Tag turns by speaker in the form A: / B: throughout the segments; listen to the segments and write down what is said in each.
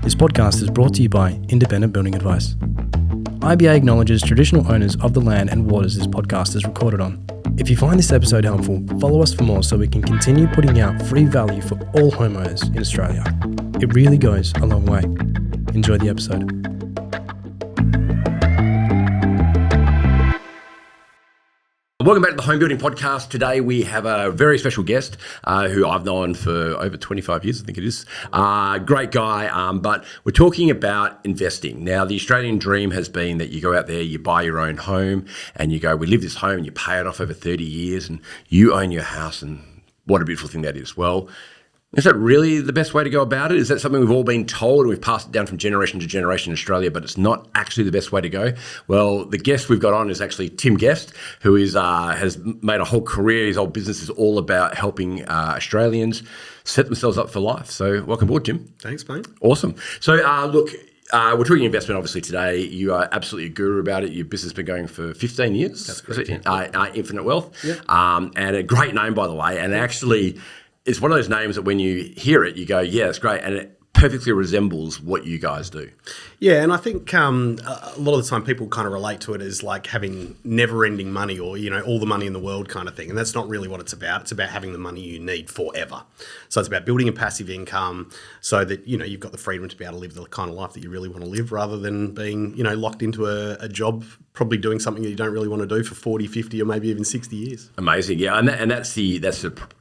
A: This podcast is brought to you by Independent Building Advice. IBA acknowledges traditional owners of the land and waters this podcast is recorded on. If you find this episode helpful, follow us for more so we can continue putting out free value for all homeowners in Australia. It really goes a long way. Enjoy the episode.
B: Welcome back to the Home Building Podcast. Today we have a very special guest who I've known for over 25 years, I think it is. Great guy, but we're talking about investing. Now, the Australian dream has been that you go out there, you buy your own home, and you go, we live this home, and you pay it off over 30 years, and you own your house, and what a beautiful thing that is. Well, is that really the best way to go about it? Is that something we've all been told and we've passed it down from generation to generation in Australia, but it's not actually the best way to go? Well, the guest we've got on is actually Tim Guest, who is has made a whole career. His whole business is all about helping Australians set themselves up for life. So welcome aboard, Tim.
C: Thanks, mate.
B: Awesome. So look, we're talking investment obviously today. You are absolutely a guru about it. Your business has been going for 15 years.
C: That's correct.
B: Infinite Wealth.
C: Yeah.
B: And a great name, by the way. And actually, it's one of those names that when you hear it, you go, yeah, it's great. And it perfectly resembles what you guys do.
C: Yeah, and I think a lot of the time people kind of relate to it as like having never-ending money or, you know, all the money in the world kind of thing. And that's not really what it's about. It's about having the money you need forever. So it's about building a passive income so that, you know, you've got the freedom to be able to live the kind of life that you really want to live rather than being, you know, locked into a job, probably doing something that you don't really want to do for 40, 50 or maybe even 60 years.
B: Amazing. Yeah, and that's the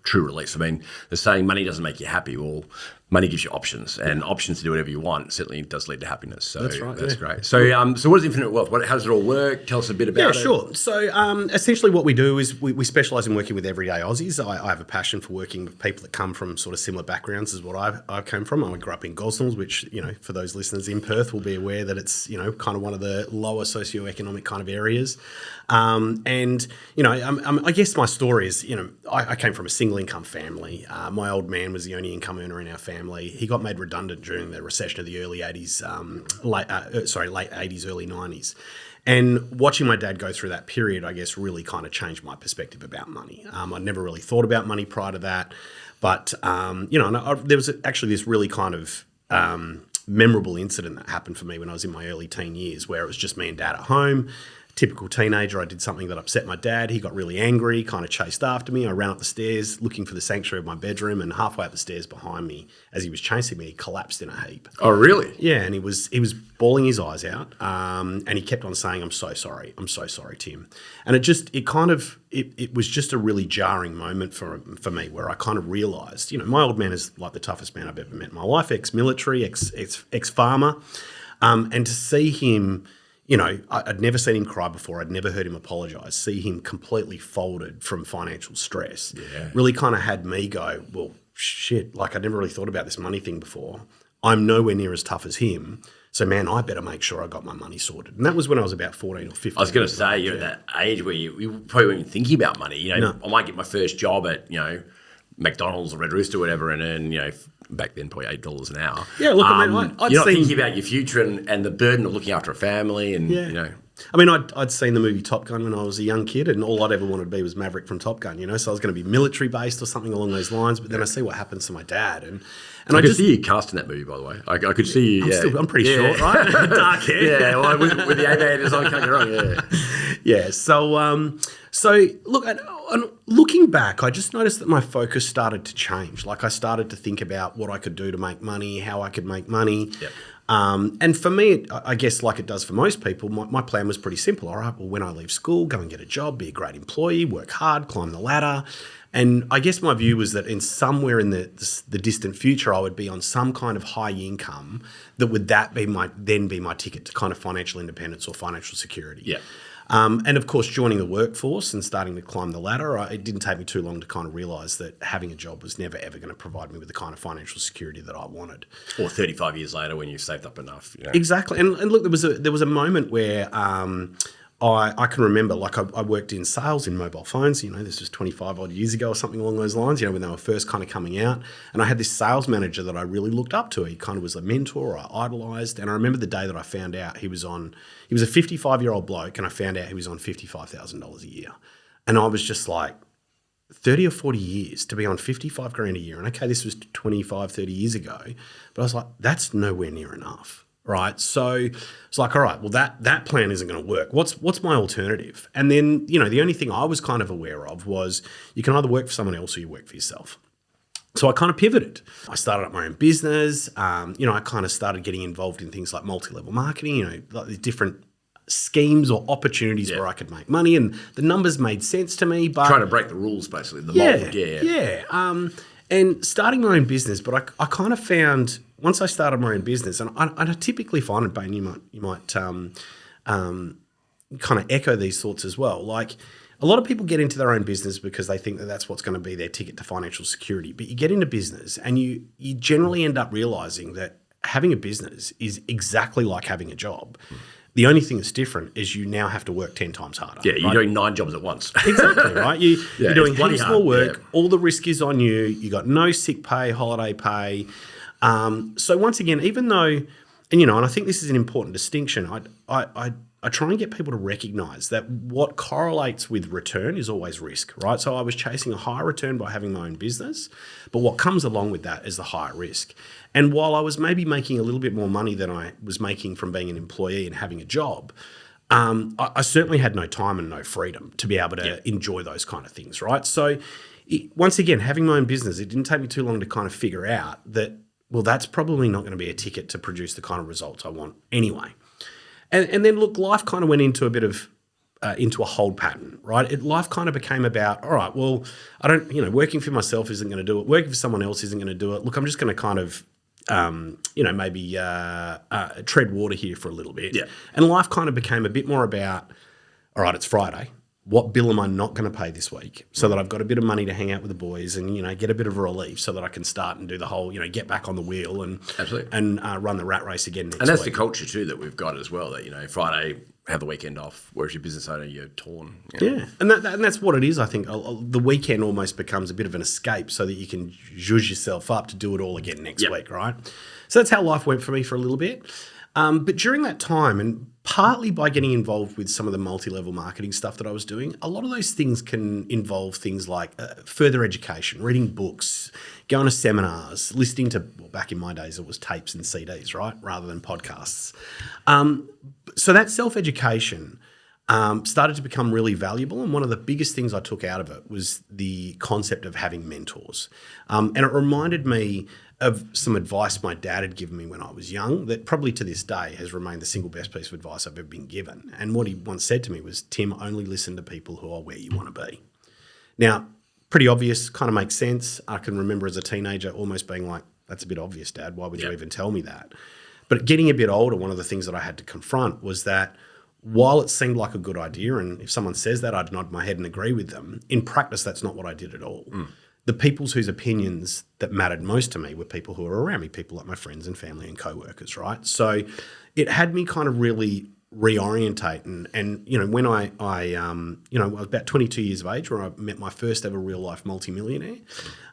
B: true release. I mean, the saying money doesn't make you happy. Well, money gives you options, and options to do whatever you want certainly does lead to happiness. So
C: that's right.
B: That's great. So, so what is Infinite Wealth? How does it all work? Tell us a bit about it.
C: Yeah, sure. So, essentially, what we do is we specialise in working with everyday Aussies. I have a passion for working with people that come from sort of similar backgrounds as what I came from. I grew up in Gosnells, which, you know, for those listeners in Perth will be aware that it's, you know, kind of one of the lower socioeconomic kind of areas. And, you know, I guess my story is, you know, I came from a single income family. My old man was the only income earner in our family. He got made redundant during the recession of the early 80s, late 80s, early 90s. And watching my dad go through that period, I guess, really kind of changed my perspective about money. I'd never really thought about money prior to that. But, you know, there was actually this really kind of memorable incident that happened for me when I was in my early teen years where it was just me and dad at home. Typical teenager, I did something that upset my dad. He got really angry, kind of chased after me. I ran up the stairs looking for the sanctuary of my bedroom, and halfway up the stairs behind me, as he was chasing me, he collapsed in a heap.
B: Oh, really?
C: Yeah, and he was bawling his eyes out, and he kept on saying, I'm so sorry, Tim. And it was just a really jarring moment for me where I kind of realised, you know, my old man is like the toughest man I've ever met in my life, ex-military, ex-farmer, and to see him, you know, I'd never seen him cry before. I'd never heard him apologise. See him completely folded from financial stress really kind of had me go, well, shit, like I never really thought about this money thing before. I'm nowhere near as tough as him. So, man, I better make sure I got my money sorted. And that was when I was about 14 or 15.
B: I was going to say, you're at that age where you probably weren't even thinking about money. You know, I might get my first job at, you know, McDonald's or Red Rooster or whatever, and then, you know, back then probably $8 an hour.
C: Yeah, look, I mean,
B: you're not thinking about your future and the burden of looking after a family and, you know.
C: I mean, I'd seen the movie Top Gun when I was a young kid, and all I'd ever wanted to be was Maverick from Top Gun, you know, so I was going to be military-based or something along those lines, but then I see what happens to my dad, and
B: I could see you cast in that movie, by the way. I could see you,
C: I'm pretty short, right? Dark hair.
B: Yeah, well, with the aviators on, can't get wrong,
C: Yeah, so look, looking back, I just noticed that my focus started to change. Like I started to think about what I could do to make money, how I could make money.
B: Yep.
C: And for me, I guess like it does for most people, my plan was pretty simple. All right, well, when I leave school, go and get a job, be a great employee, work hard, climb the ladder. And I guess my view was that in somewhere in the distant future, I would be on some kind of high income that would be my ticket to kind of financial independence or financial security.
B: Yeah.
C: And of course, joining the workforce and starting to climb the ladder, it didn't take me too long to kind of realise that having a job was never, ever going to provide me with the kind of financial security that I wanted.
B: Or 35 years later when you've saved up enough. You know.
C: Exactly. And look, there was a moment where I can remember, like I worked in sales in mobile phones, you know, this was 25 odd years ago or something along those lines, you know, when they were first kind of coming out. And I had this sales manager that I really looked up to. He kind of was a mentor I idolised. And I remember the day that I found out he was a 55-year-old bloke, and I found out he was on $55,000 a year. And I was just like, 30 or 40 years to be on 55 grand a year. And okay, this was 25, 30 years ago, but I was like, that's nowhere near enough, right? So it's like, all right, well, that plan isn't going to work. What's my alternative? And then, the only thing I was kind of aware of was you can either work for someone else or you work for yourself. So I kind of pivoted. I started up my own business. I kind of started getting involved in things like multi-level marketing, like these different schemes or opportunities where I could make money, and the numbers made sense to me. But
B: trying to break the rules, basically, the mold.
C: Yeah. And starting my own business, but I kind of found once I started my own business, and I typically find it, Bain, you might kind of echo these thoughts as well. Like, a lot of people get into their own business because they think that that's what's going to be their ticket to financial security. But you get into business and you generally end up realizing that having a business is exactly like having a job. The only thing that's different is you now have to work 10 times harder.
B: Yeah, you're doing 9 jobs at once.
C: Exactly, right? You're doing heaps more work.
B: Yeah.
C: All the risk is on you. You got no sick pay, holiday pay. So once again, even though, and I think this is an important distinction, I try and get people to recognize that what correlates with return is always risk, right? So I was chasing a higher return by having my own business, but what comes along with that is the higher risk. And while I was maybe making a little bit more money than I was making from being an employee and having a job, I certainly had no time and no freedom to be able to enjoy those kind of things, right? So once again, having my own business, it didn't take me too long to kind of figure out that, well, that's probably not going to be a ticket to produce the kind of results I want anyway. And then, look, life kind of went into a bit of, into a hold pattern, right? Life kind of became about, all right, well, I don't, working for myself isn't going to do it. Working for someone else isn't going to do it. Look, I'm just going to kind of, maybe tread water here for a little bit.
B: Yeah.
C: And life kind of became a bit more about, all right, it's Friday. What bill am I not going to pay this week so that I've got a bit of money to hang out with the boys and, get a bit of a relief so that I can start and do the whole, get back on the wheel and
B: Absolutely.
C: and run the rat race again next week.
B: And that's the culture too that we've got as well, that, Friday, have the weekend off, whereas your business owner, you're torn.
C: Yeah, and that's what it is, I think. The weekend almost becomes a bit of an escape so that you can zhuzh yourself up to do it all again next week, right? So that's how life went for me for a little bit. But during that time, and partly by getting involved with some of the multi-level marketing stuff that I was doing, a lot of those things can involve things like further education, reading books, going to seminars, listening to, well, back in my days, it was tapes and CDs, right, rather than podcasts. So that self-education started to become really valuable, and one of the biggest things I took out of it was the concept of having mentors. And it reminded me of some advice my dad had given me when I was young that probably to this day has remained the single best piece of advice I've ever been given. And what he once said to me was, Tim, only listen to people who are where you want to be. Now, pretty obvious, kind of makes sense. I can remember as a teenager almost being like, that's a bit obvious, Dad. Why would you even tell me that? But getting a bit older, one of the things that I had to confront was that while it seemed like a good idea, and if someone says that, I'd nod my head and agree with them, in practice, that's not what I did at all. The people whose opinions that mattered most to me were people who were around me, people like my friends and family and co-workers, right? So it had me kind of really reorientate. And when I was about 22 years of age where I met my first ever real life multimillionaire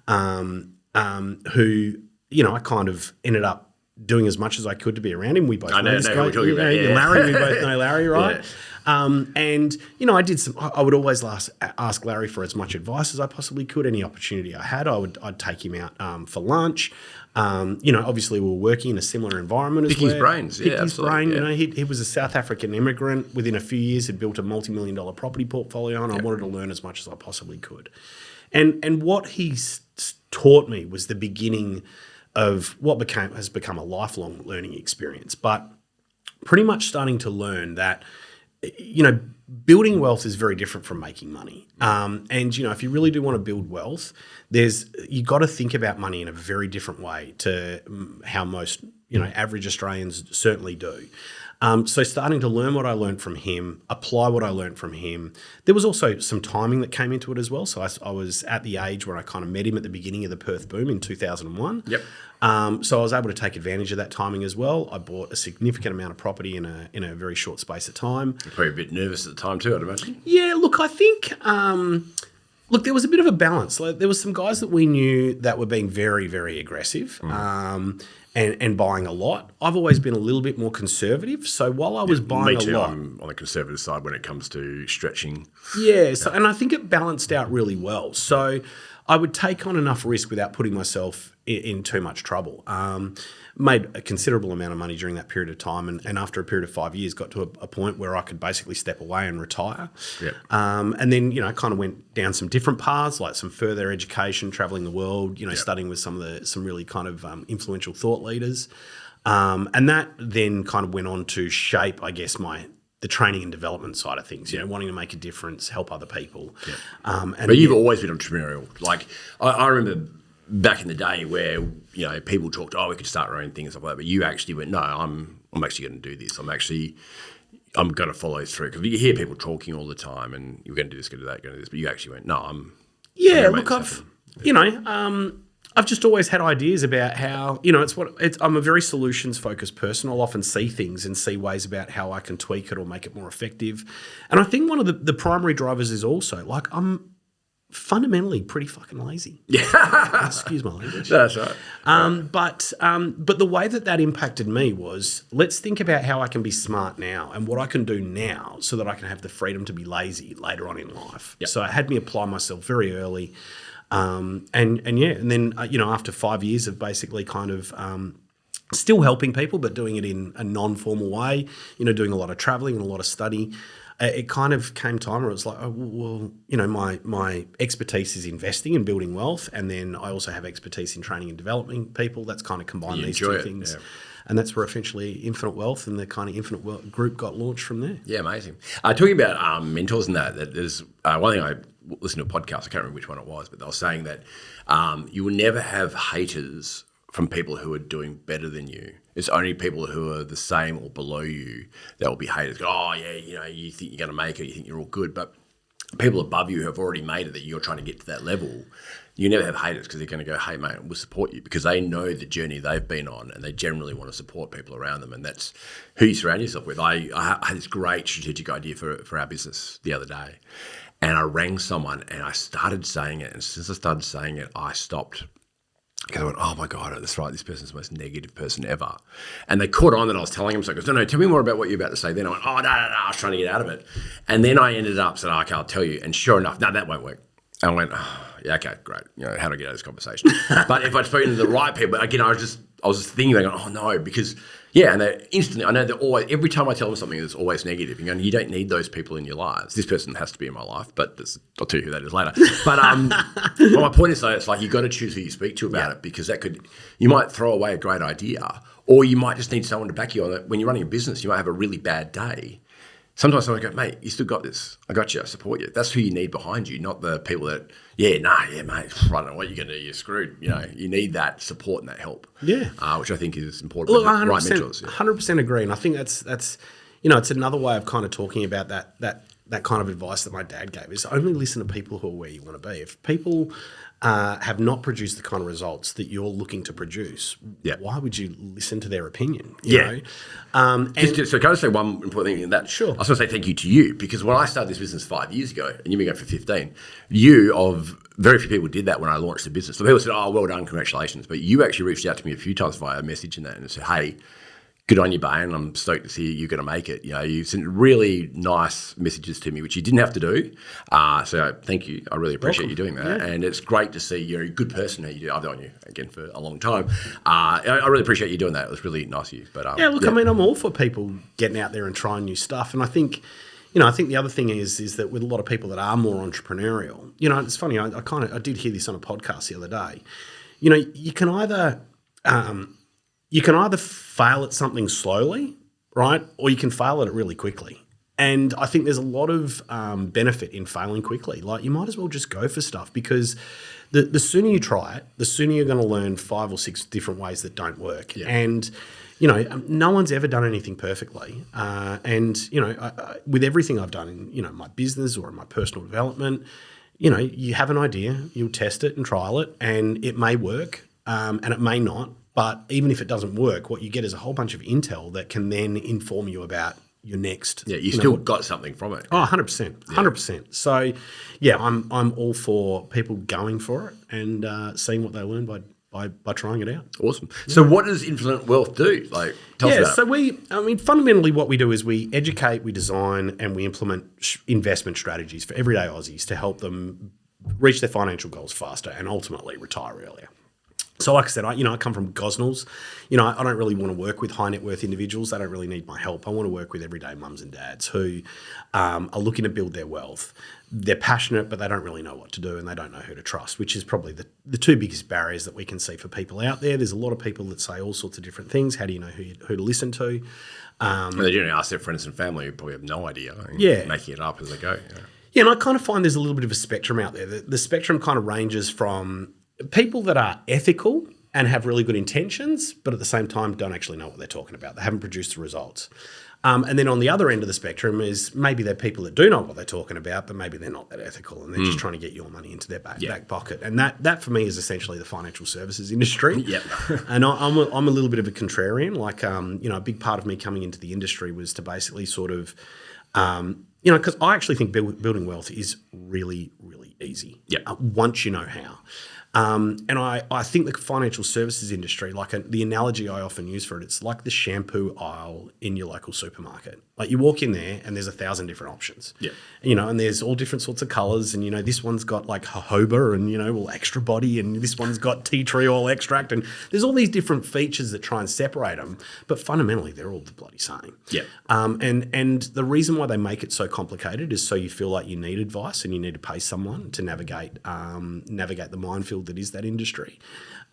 C: who, I kind of ended up doing as much as I could to be around him. We both know this guy.
B: Larry,
C: we both know Larry, right? Yeah. And I did I would always ask Larry for as much advice as I possibly could. Any opportunity I had, I'd take him out for lunch. Obviously we were working in a similar environment as well.
B: Pick his brains.
C: Pick his brain. Yeah. He was a South African immigrant. Within a few years, had built a multi-million-dollar property portfolio, and I wanted to learn as much as I possibly could. And what he taught me was the beginning of what has become a lifelong learning experience, but pretty much starting to learn that, building wealth is very different from making money. And, if you really do want to build wealth, you got to think about money in a very different way to how most, average Australians certainly do. So starting to learn what I learned from him, apply what I learned from him. There was also some timing that came into it as well. So I was at the age where I kind of met him at the beginning of the Perth boom in 2001.
B: Yep.
C: So I was able to take advantage of that timing as well. I bought a significant amount of property in a very short space of time.
B: You're probably a bit nervous at the time too, I'd imagine.
C: Yeah, look, I think Look, there was a bit of a balance. Like, there were some guys that we knew that were being very, very aggressive and buying a lot. I've always been a little bit more conservative. So while I was buying
B: Me too.
C: a lot,
B: I'm on the conservative side when it comes to stretching.
C: and I think it balanced out really well. So I would take on enough risk without putting myself in too much trouble. Made a considerable amount of money during that period of time, and after a period of 5 years, got to a point where I could basically step away and retire.
B: Yep.
C: And then, kind of went down some different paths, like some further education, traveling the world, studying with some really kind of influential thought leaders. And that then kind of went on to shape, I guess, the training and development side of things, wanting to make a difference, help other people.
B: Yeah. But you've always been entrepreneurial. Like, I remember back in the day where, people talked, we could start our own thing and stuff like that, but you actually went, no, I'm actually going to do this. I'm going to follow through. Because you hear people talking all the time and you're going to do this, going to do that, going to do this, but you actually went, no, I'm
C: look, I've just always had ideas about how, I'm a very solutions-focused person. I'll often see things and see ways about how I can tweak it or make it more effective. And I think one of the primary drivers is also, like, I'm fundamentally pretty fucking lazy.
B: Yeah.
C: Excuse my language.
B: That's right.
C: But the way that impacted me was, let's think about how I can be smart now and what I can do now so that I can have the freedom to be lazy later on in life.
B: Yep.
C: So it had me apply myself very early. And then, after 5 years of basically kind of still helping people, but doing it in a non-formal way, doing a lot of traveling and a lot of study, it kind of came time where it was like, my expertise is investing and building wealth, and then I also have expertise in training and developing people. That's kind of combined these two things. Yeah. And that's where eventually Infinite Wealth and the kind of Infinite Wealth group got launched from there.
B: Yeah, amazing. Talking about mentors and that there's one thing I listened to a podcast, I can't remember which one it was, but they were saying that you will never have haters from people who are doing better than you. It's only people who are the same or below you that will be haters. Go, you think you're going to make it, you think you're all good, but people above you who have already made it that you're trying to get to that level, you never have haters because they're going to go, hey, mate, we'll support you, because they know the journey they've been on and they generally want to support people around them, and that's who you surround yourself with. I had this great strategic idea for our business the other day, and I rang someone and I started saying it, and since I started saying it, I stopped. Because I went, oh my God, that's right, this person's the most negative person ever. And they caught on that I was telling them, so I goes, no, tell me more about what you're about to say. Then I went, no, I was trying to get out of it. And then I ended up saying, okay, I'll tell you. And sure enough, no, that won't work. And I went, yeah, okay, great. How do I get out of this conversation? But if I'd spoken to the right people, again, I was just thinking, going, oh no, because and they instantly, I know they're always, every time I tell them something, it's always negative. You don't need those people in your lives. This person has to be in my life, but I'll tell you who that is later. But well, my point is, though, it's like you've got to choose who you speak to about it, because you might throw away a great idea, or you might just need someone to back you on it. When you're running a business, you might have a really bad day. Sometimes someone go, mate, you still got this. I got you. I support you. That's who you need behind you, not the people that, mate, I don't know what you're going to do. You're screwed. You need that support and that help. Yeah. Which I think is important.
C: Look,
B: with
C: 100%,
B: right mentors.
C: 100% agree. And I think that's it's another way of kind of talking about that kind of advice that my dad gave, is only listen to people who are where you want to be. If people have not produced the kind of results that you're looking to produce, why would you listen to their opinion? You know?
B: So can I say one important thing in that?
C: Sure.
B: I just want to say thank you to you, because when I started this business 5 years ago, and you've been going for 15, very few people did that when I launched the business. So people said, oh, well done, congratulations. But you actually reached out to me a few times via message and that, and said, hey, good on you, Bain. I'm stoked to see you're going to make it. You sent really nice messages to me, which you didn't have to do. So thank you. I really appreciate you doing that. Yeah. And it's great to see you're a good person. I've known you, again, for a long time. I really appreciate you doing that. It was really nice of you. But
C: I mean, I'm all for people getting out there and trying new stuff. And I think, I think the other thing is that with a lot of people that are more entrepreneurial, it's funny, I did hear this on a podcast the other day. You can either fail at something slowly, right? Or you can fail at it really quickly. And I think there's a lot of benefit in failing quickly. Like, you might as well just go for stuff, because the sooner you try it, the sooner you're going to learn 5 or 6 different ways that don't work. Yeah. And, no one's ever done anything perfectly. With everything I've done in, my business or in my personal development, you have an idea, you'll test it and trial it, and it may work and it may not. But even if it doesn't work, what you get is a whole bunch of intel that can then inform you about your next.
B: Yeah, you still got something from it.
C: Oh, 100%. 100%. So, yeah, I'm all for people going for it and seeing what they learn by trying it out.
B: Awesome. So what does Infinite Wealth do? Like, tell us about
C: so
B: it.
C: fundamentally what we do is we educate, we design, and we implement investment strategies for everyday Aussies to help them reach their financial goals faster and ultimately retire earlier. So like I said, I come from Gosnells. I don't really want to work with high net worth individuals. They don't really need my help. I want to work with everyday mums and dads who are looking to build their wealth. They're passionate, but they don't really know what to do and they don't know who to trust, which is probably the two biggest barriers that we can see for people out there. There's a lot of people that say all sorts of different things. How do you know who to listen to?
B: They generally ask their friends and family who probably have no idea. Making it up as they go.
C: Yeah, and I kind of find there's a little bit of a spectrum out there. The spectrum kind of ranges from people that are ethical and have really good intentions, but at the same time don't actually know what they're talking about. They haven't produced the results. And then on the other end of the spectrum is maybe they're people that do know what they're talking about, but maybe they're not that ethical and they're just trying to get your money into their back pocket. And that for me is essentially the financial services industry.
B: Yep.
C: And I'm a little bit of a contrarian. Like, a big part of me coming into the industry was to basically sort of, because I actually think building wealth is really, really easy. Once you know how. And I think the financial services industry, the analogy I often use for it, it's like the shampoo aisle in your local supermarket. Like you walk in there and there's 1,000 different options.
B: Yeah.
C: And there's all different sorts of colours and, this one's got like jojoba and, all extra body and this one's got tea tree oil extract and there's all these different features that try and separate them, but fundamentally they're all the bloody same.
B: Yeah.
C: And the reason why they make it so complicated is so you feel like you need advice and you need to pay someone to navigate the minefield that is that industry.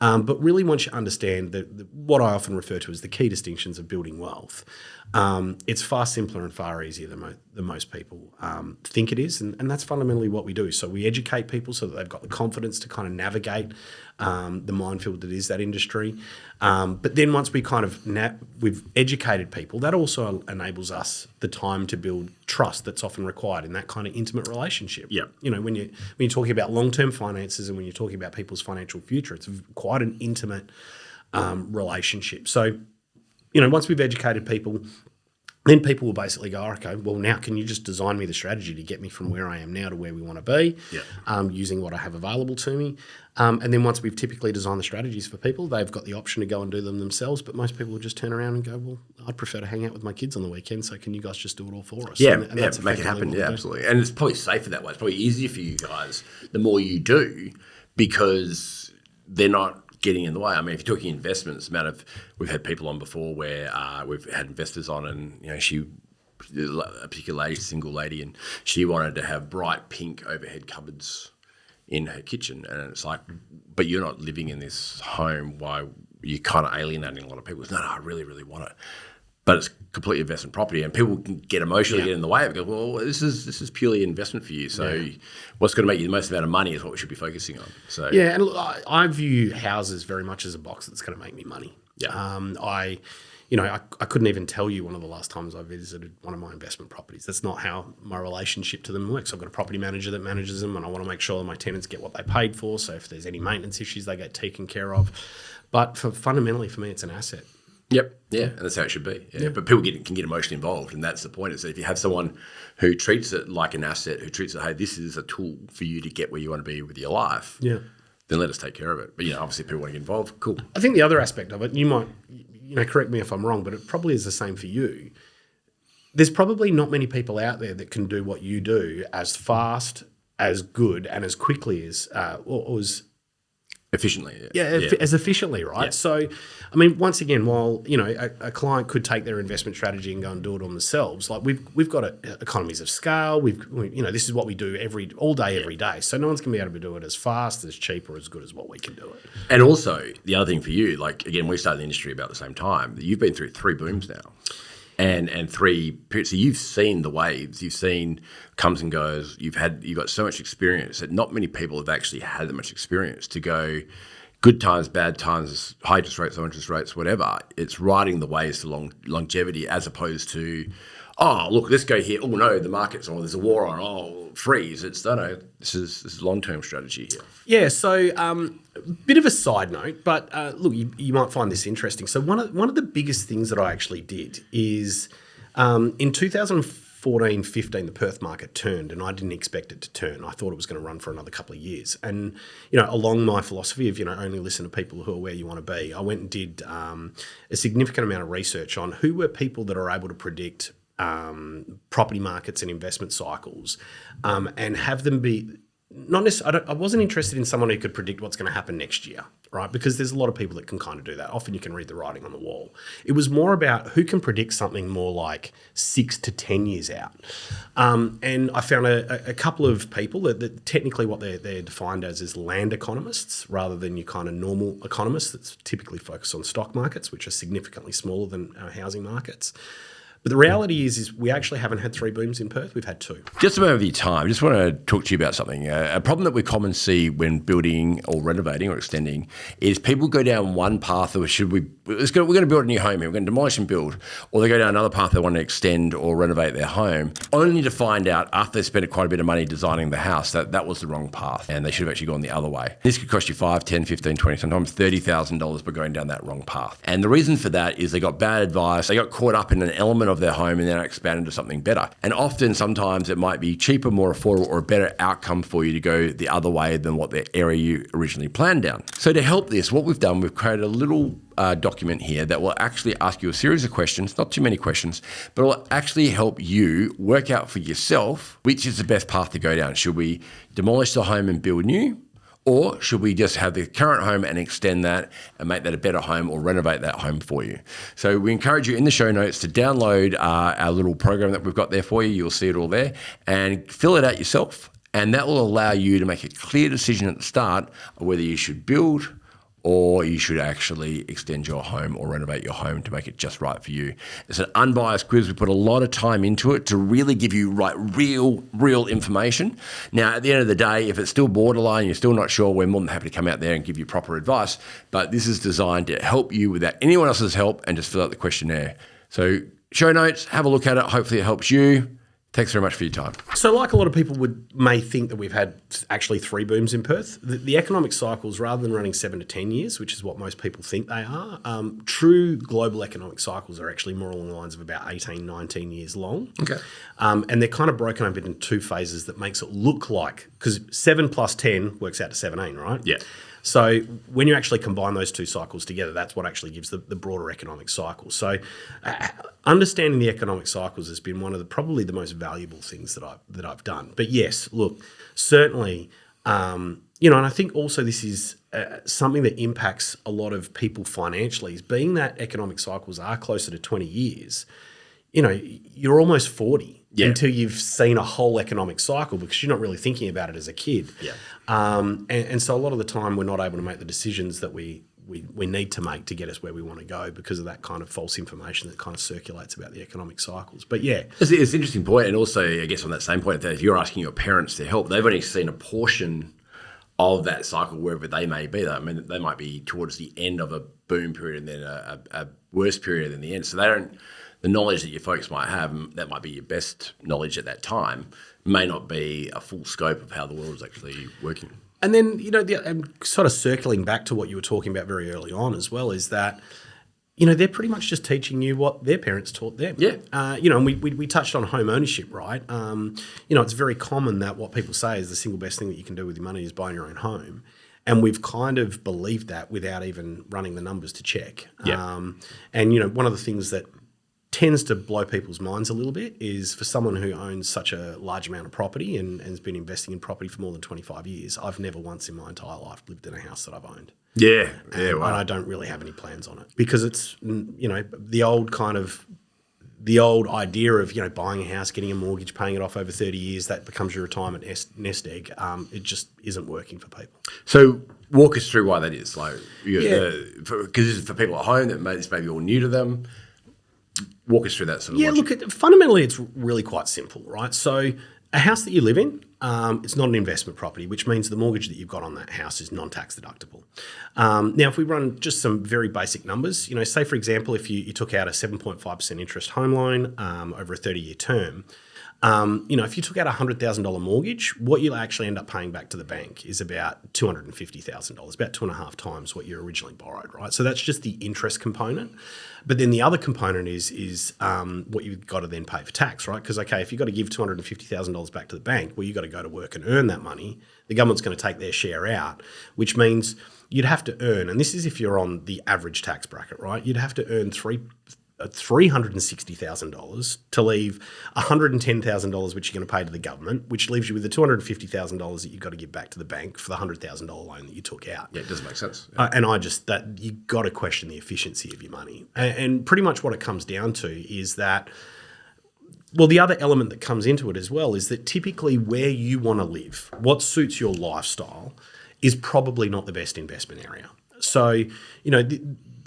C: But really once you understand what I often refer to as the key distinctions of building wealth, it's far simpler and far easier than most people think it is. And that's fundamentally what we do. So we educate people so that they've got the confidence to kind of navigate the minefield that is that industry. But then once we kind of we've educated people, that also enables us the time to build trust that's often required in that kind of intimate relationship.
B: Yeah.
C: When you're talking about long-term finances and when you're talking about people's financial future, it's quite an intimate relationship. So, once we've educated people, then people will basically go, okay, well, now can you just design me the strategy to get me from where I am now to where we want to be, using what I have available to me. And then once we've typically designed the strategies for people, they've got the option to go and do them themselves. But most people will just turn around and go, well, I'd prefer to hang out with my kids on the weekend, so can you guys just do it all for us?
B: Yeah,
C: that's
B: make it happen. Yeah, absolutely. And it's probably safer that way. It's probably easier for you guys the more you do because they're not getting in the way. I mean, if you're talking investments, we've had people on before where we've had investors on and, a particular lady, single lady, and she wanted to have bright pink overhead cupboards in her kitchen. And it's like, but you're not living in this home. Why you're kind of alienating a lot of people? No, I really, really want it. But it's completely investment property, and people can get emotionally get in the way of it. Go, well, this is purely investment for you. So, what's going to make you the most amount of money is what we should be focusing on. So,
C: and look, I view houses very much as a box that's going to make me money.
B: Yeah.
C: I couldn't even tell you one of the last times I visited one of my investment properties. That's not how my relationship to them works. I've got a property manager that manages them, and I want to make sure that my tenants get what they paid for. So, if there's any maintenance issues, they get taken care of. But fundamentally, for me, it's an asset.
B: Yep. Yeah, and that's how it should be. Yeah. But people can get emotionally involved, and that's the point. Is that if you have someone who treats it like an asset, who treats it, hey, this is a tool for you to get where you want to be with your life, then let us take care of it. But obviously, if people want to get involved, cool.
C: I think the other aspect of it, you might, correct me if I'm wrong, but it probably is the same for you. There's probably not many people out there that can do what you do as fast, as good, and as quickly as
B: efficiently.
C: As efficiently, right? Yeah. So, once again, while a client could take their investment strategy and go and do it on themselves, like we've got economies of scale. This is what we do every day. So no one's gonna be able to do it as fast, as cheap, or as good as what we can do it.
B: And also the other thing for you, like again, we started the industry about the same time. You've been through 3 booms now. And 3 periods. So you've seen the waves, you've seen comes and goes. You've got so much experience that not many people have actually had that much experience to go good times, bad times, high interest rates, low interest rates, whatever. It's riding the waves to longevity as opposed to, oh, look, let's go here. Oh no, the market's on. There's a war on. Oh, freeze. It's no. This is long-term strategy here.
C: Yeah. So, bit of a side note, but look, you might find this interesting. So one of the biggest things that I actually did is In 2014-15, the Perth market turned, and I didn't expect it to turn. I thought it was going to run for another couple of years. And, along my philosophy of, only listen to people who are where you want to be, I went and did a significant amount of research on who were people that are able to predict property markets and investment cycles, and have them be not necessarily. I wasn't interested in someone who could predict what's going to happen next year, right? Because there's a lot of people that can kind of do that. Often you can read the writing on the wall. It was more about who can predict something more like 6 to 10 years out. And I found a couple of people that technically what they're defined as is land economists rather than your kind of normal economists that's typically focused on stock markets, which are significantly smaller than housing markets. But the reality is we actually haven't had 3 booms in Perth. We've had 2.
B: Just a moment of your time. I just want to talk to you about something. A problem that we commonly see when building or renovating or extending is people go down one path of we're going to build a new home here, we're going to demolish and build, or they go down another path they want to extend or renovate their home, only to find out after they spent quite a bit of money designing the house that was the wrong path and they should have actually gone the other way. This could cost you $5, $10, $15, $20, sometimes $30,000 by going down that wrong path. And the reason for that is they got bad advice, they got caught up in an element of their home and then expand into something better. And often, sometimes it might be cheaper, more affordable, or a better outcome for you to go the other way than what the area you originally planned down. So to help this, what we've done, we've created a little document here that will actually ask you a series of questions, not too many questions, but it will actually help you work out for yourself which is the best path to go down. Should we demolish the home and build new? Or should we just have the current home and extend that and make that a better home or renovate that home for you? So we encourage you in the show notes to download our little program that we've got there for you. You'll see it all there and fill it out yourself. And that will allow you to make a clear decision at the start of whether you should build or you should actually extend your home or renovate your home to make it just right for you. It's an unbiased quiz. We put a lot of time into it to really give you real information. Now, at the end of the day, if it's still borderline, you're still not sure, we're more than happy to come out there and give you proper advice. But this is designed to help you without anyone else's help and just fill out the questionnaire. So show notes, have a look at it. Hopefully it helps you. Thanks very much for your time.
C: So like a lot of people may think that we've had actually 3 booms in Perth, the economic cycles, rather than running 7 to 10 years, which is what most people think they are, true global economic cycles are actually more along the lines of about 18, 19 years long. Okay. And they're kind of broken up into 2 phases that makes it look like, because 7 plus 10 works out to 17, right?
B: Yeah.
C: So when you actually combine those 2 cycles together, that's what actually gives the broader economic cycle. So understanding the economic cycles has been one of probably the most valuable things that I've done. But yes, look, certainly, and I think also this is something that impacts a lot of people financially, is being that economic cycles are closer to 20 years, you're almost 40. Yeah. Until you've seen a whole economic cycle, because you're not really thinking about it as a kid. Yeah. And so a lot of the time we're not able to make the decisions that we need to make to get us where we want to go because of that kind of false information that kind of circulates about the economic cycles. But yeah.
B: It's an interesting point. And also, I guess on that same point, that if you're asking your parents to help, they've only seen a portion of that cycle wherever they may be. I mean, they might be towards the end of a boom period and then a worse period than the end. So they don't... The knowledge that your folks might have, that might be your best knowledge at that time, may not be a full scope of how the world is actually working.
C: And then, and sort of circling back to what you were talking about very early on as well, is that, they're pretty much just teaching you what their parents taught them.
B: Yeah.
C: And we touched on home ownership, right? It's very common that what people say is the single best thing that you can do with your money is buying your own home. And we've kind of believed that without even running the numbers to check. Yeah. And, one of the things that tends to blow people's minds a little bit is for someone who owns such a large amount of property and has been investing in property for more than 25 years, I've never once in my entire life lived in a house that I've owned.
B: Yeah. Wow.
C: And I don't really have any plans on it because it's, the old idea of, buying a house, getting a mortgage, paying it off over 30 years, that becomes your retirement nest egg. It just isn't working for people.
B: So walk us through why that is. Because this is for people at home that this may be all new to them. Walk us through that sort of logic.
C: Look, fundamentally it's really quite simple, right? So a house that you live in, it's not an investment property, which means the mortgage that you've got on that house is non-tax deductible. Now, if we run just some very basic numbers, say, for example, if you took out a 7.5% interest home loan over a 30-year term, if you took out a $100,000 mortgage, what you'll actually end up paying back to the bank is about $250,000, about 2.5 times what you originally borrowed, right? So that's just the interest component. But then the other component is what you've got to then pay for tax, right? Because, okay, if you've got to give $250,000 back to the bank, well, you've got to go to work and earn that money. The government's going to take their share out, which means you'd have to earn, and this is if you're on the average tax bracket, right? You'd have to earn $360,000 to leave $110,000, which you're going to pay to the government, which leaves you with the $250,000 that you've got to give back to the bank for the $100,000 loan that you took out.
B: Yeah, it doesn't make sense. Yeah.
C: And that you got to question the efficiency of your money. And pretty much what it comes down to is that, well, the other element that comes into it as well is that typically where you want to live, what suits your lifestyle, is probably not the best investment area. So,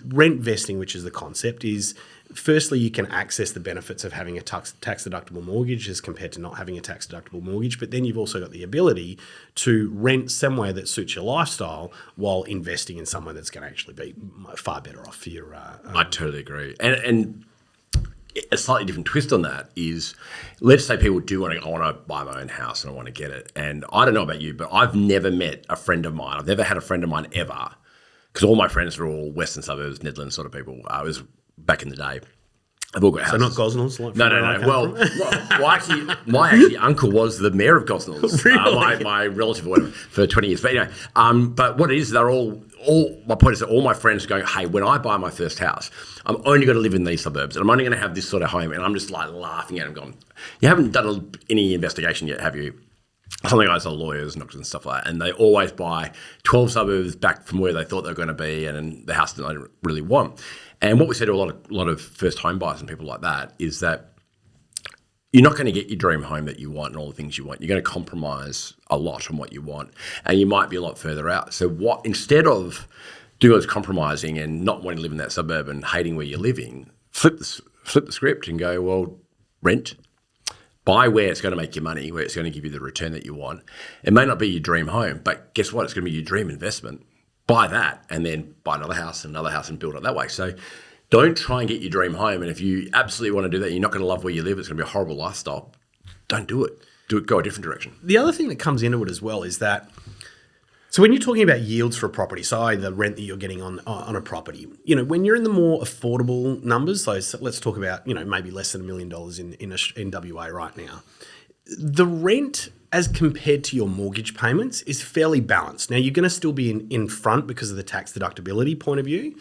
C: rentvesting, which is the concept, is firstly, you can access the benefits of having a tax-deductible mortgage as compared to not having a tax-deductible mortgage. But then you've also got the ability to rent somewhere that suits your lifestyle while investing in somewhere that's going to actually be far better off for your...
B: I totally agree. And a slightly different twist on that is, let's say people do want to, I want to buy my own house and I want to get it. And I don't know about you, but I've never met a friend of mine. I've never had a friend of mine ever, because all my friends are all western suburbs, Nedlands sort of people. It was back in the day. I've all got houses.
C: So not Gosnells? Like
B: No. Well, actually, my uncle was the mayor of Gosnells.
C: Really?
B: My relative or whatever, for 20 years. But anyway, but what it is, they're all, my point is that all my friends go, hey, when I buy my first house, I'm only going to live in these suburbs and I'm only going to have this sort of home. And I'm just like laughing at them going, you haven't done any investigation yet, have you? Some of the guys are lawyers and doctors and stuff like that, and they always buy 12 suburbs back from where they thought they were going to be and the house that they don't really want. And what we say to a lot of first home buyers and people like that is that you're not going to get your dream home that you want and all the things you want. You're going to compromise a lot on what you want, and you might be a lot further out. So instead of doing all this compromising and not wanting to live in that suburb and hating where you're living, flip the script and go, well, rent. Buy where it's going to make you money, where it's going to give you the return that you want. It may not be your dream home, but guess what? It's going to be your dream investment. Buy that and then buy another house and build it that way. So don't try and get your dream home. And if you absolutely want to do that, you're not going to love where you live, it's going to be a horrible lifestyle. Don't do it. Go a different direction.
C: The other thing that comes into it as well is that, so when you're talking about yields for a property, so the rent that you're getting on a property, when you're in the more affordable numbers, so let's talk about, maybe less than $1 million in WA right now, the rent as compared to your mortgage payments is fairly balanced. Now, you're going to still be in front because of the tax deductibility point of view,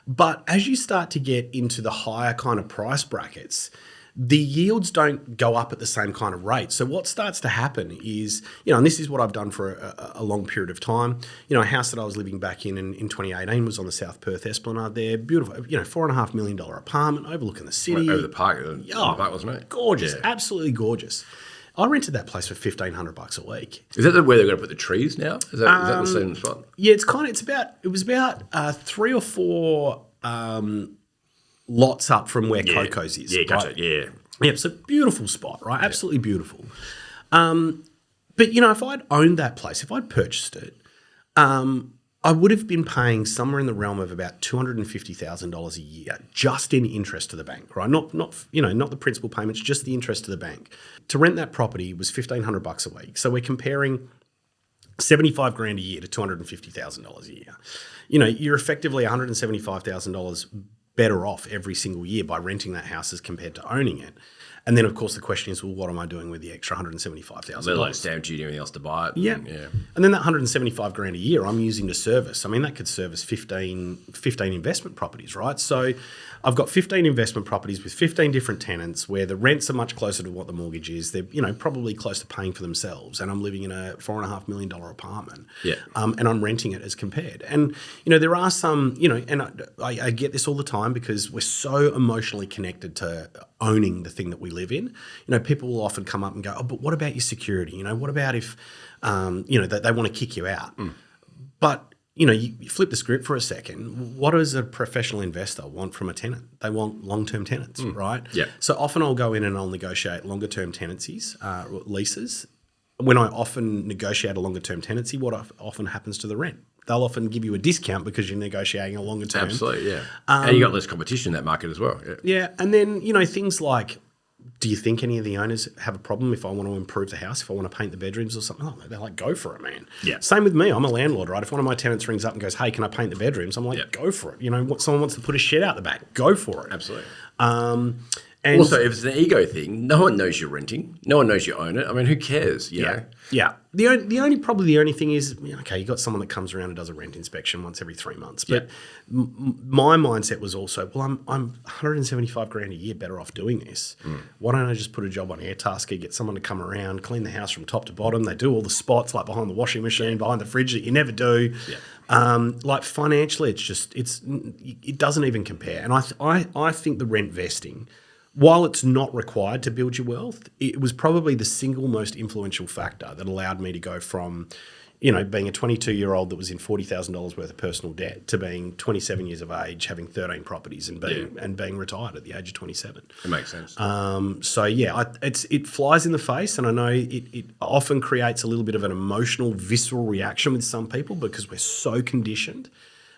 C: but as you start to get into the higher kind of price brackets, the yields don't go up at the same kind of rate. So what starts to happen is, and this is what I've done for a long period of time. A house that I was living back in 2018 was on the South Perth Esplanade there. Beautiful, $4.5 million apartment overlooking the city.
B: Over the park, wasn't it?
C: Gorgeous,
B: Yeah.
C: Absolutely gorgeous. I rented that place for $1,500 a week.
B: Is that where they're going to put the trees now? Is that the same spot?
C: Yeah, it was about 3 or 4 lots up from where Coco's is.
B: Yeah, gotcha.
C: Right?
B: Yeah.
C: Yeah, it's a beautiful spot, right? Absolutely beautiful. But, if I'd owned that place, if I'd purchased it, I would have been paying somewhere in the realm of about $250,000 a year just in interest to the bank, right? Not the principal payments, just the interest to the bank. To rent that property was $1,500 a week. So we're comparing $75,000 a year to $250,000 a year. You're effectively $175,000 better off every single year by renting that house as compared to owning it. And then, of course, the question is, well, what am I doing with the extra $175,000?
B: They're like stamp duty, anything else to buy it.
C: Yeah. And then that $175,000 a year I'm using to service. I mean, that could service 15 investment properties, right? So I've got 15 investment properties with 15 different tenants where the rents are much closer to what the mortgage is. They're, probably close to paying for themselves. And I'm living in a $4.5 million apartment.
B: Yeah.
C: And I'm renting it as compared. And, there are some, and I get this all the time because we're so emotionally connected to owning the thing that we live in. People will often come up and go, oh, but what about your security? What about if, they want to kick you out? But, you flip the script for a second. What does a professional investor want from a tenant? They want long-term tenants, right?
B: Yeah.
C: So often I'll go in and I'll negotiate longer-term tenancies, leases. When I often negotiate a longer-term tenancy, what often happens to the rent? They'll often give you a discount because you're negotiating a longer term.
B: Absolutely, yeah. And you got less competition in that market as well. Yeah.
C: Yeah, and then, things like do you think any of the owners have a problem if I want to improve the house, if I want to paint the bedrooms or something? Oh, they're like, go for it, man.
B: Yeah.
C: Same with me. I'm a landlord, right? If one of my tenants rings up and goes, hey, can I paint the bedrooms? I'm like, go for it. You know, someone wants to put a shed out the back, go for it.
B: Absolutely.
C: And
B: also, if it's an ego thing, no one knows you're renting. No one knows you own it. I mean, who cares? You know?
C: Yeah. The only thing is, okay, you got someone that comes around and does a rent inspection once every 3 months. But my mindset was also, well, I'm 175 grand a year better off doing this. Why don't I just put a job on Airtasker, get someone to come around, clean the house from top to bottom? They do all the spots like behind the washing machine, behind the fridge that you never do. Yeah. Like financially, it doesn't even compare. And I think the rent vesting, while it's not required to build your wealth, it was probably the single most influential factor that allowed me to go from, being a 22-year-old that was in $40,000 worth of personal debt to being 27 years of age, having 13 properties and being retired at the age of 27.
B: It makes sense.
C: It flies in the face, and I know it often creates a little bit of an emotional, visceral reaction with some people because we're so conditioned.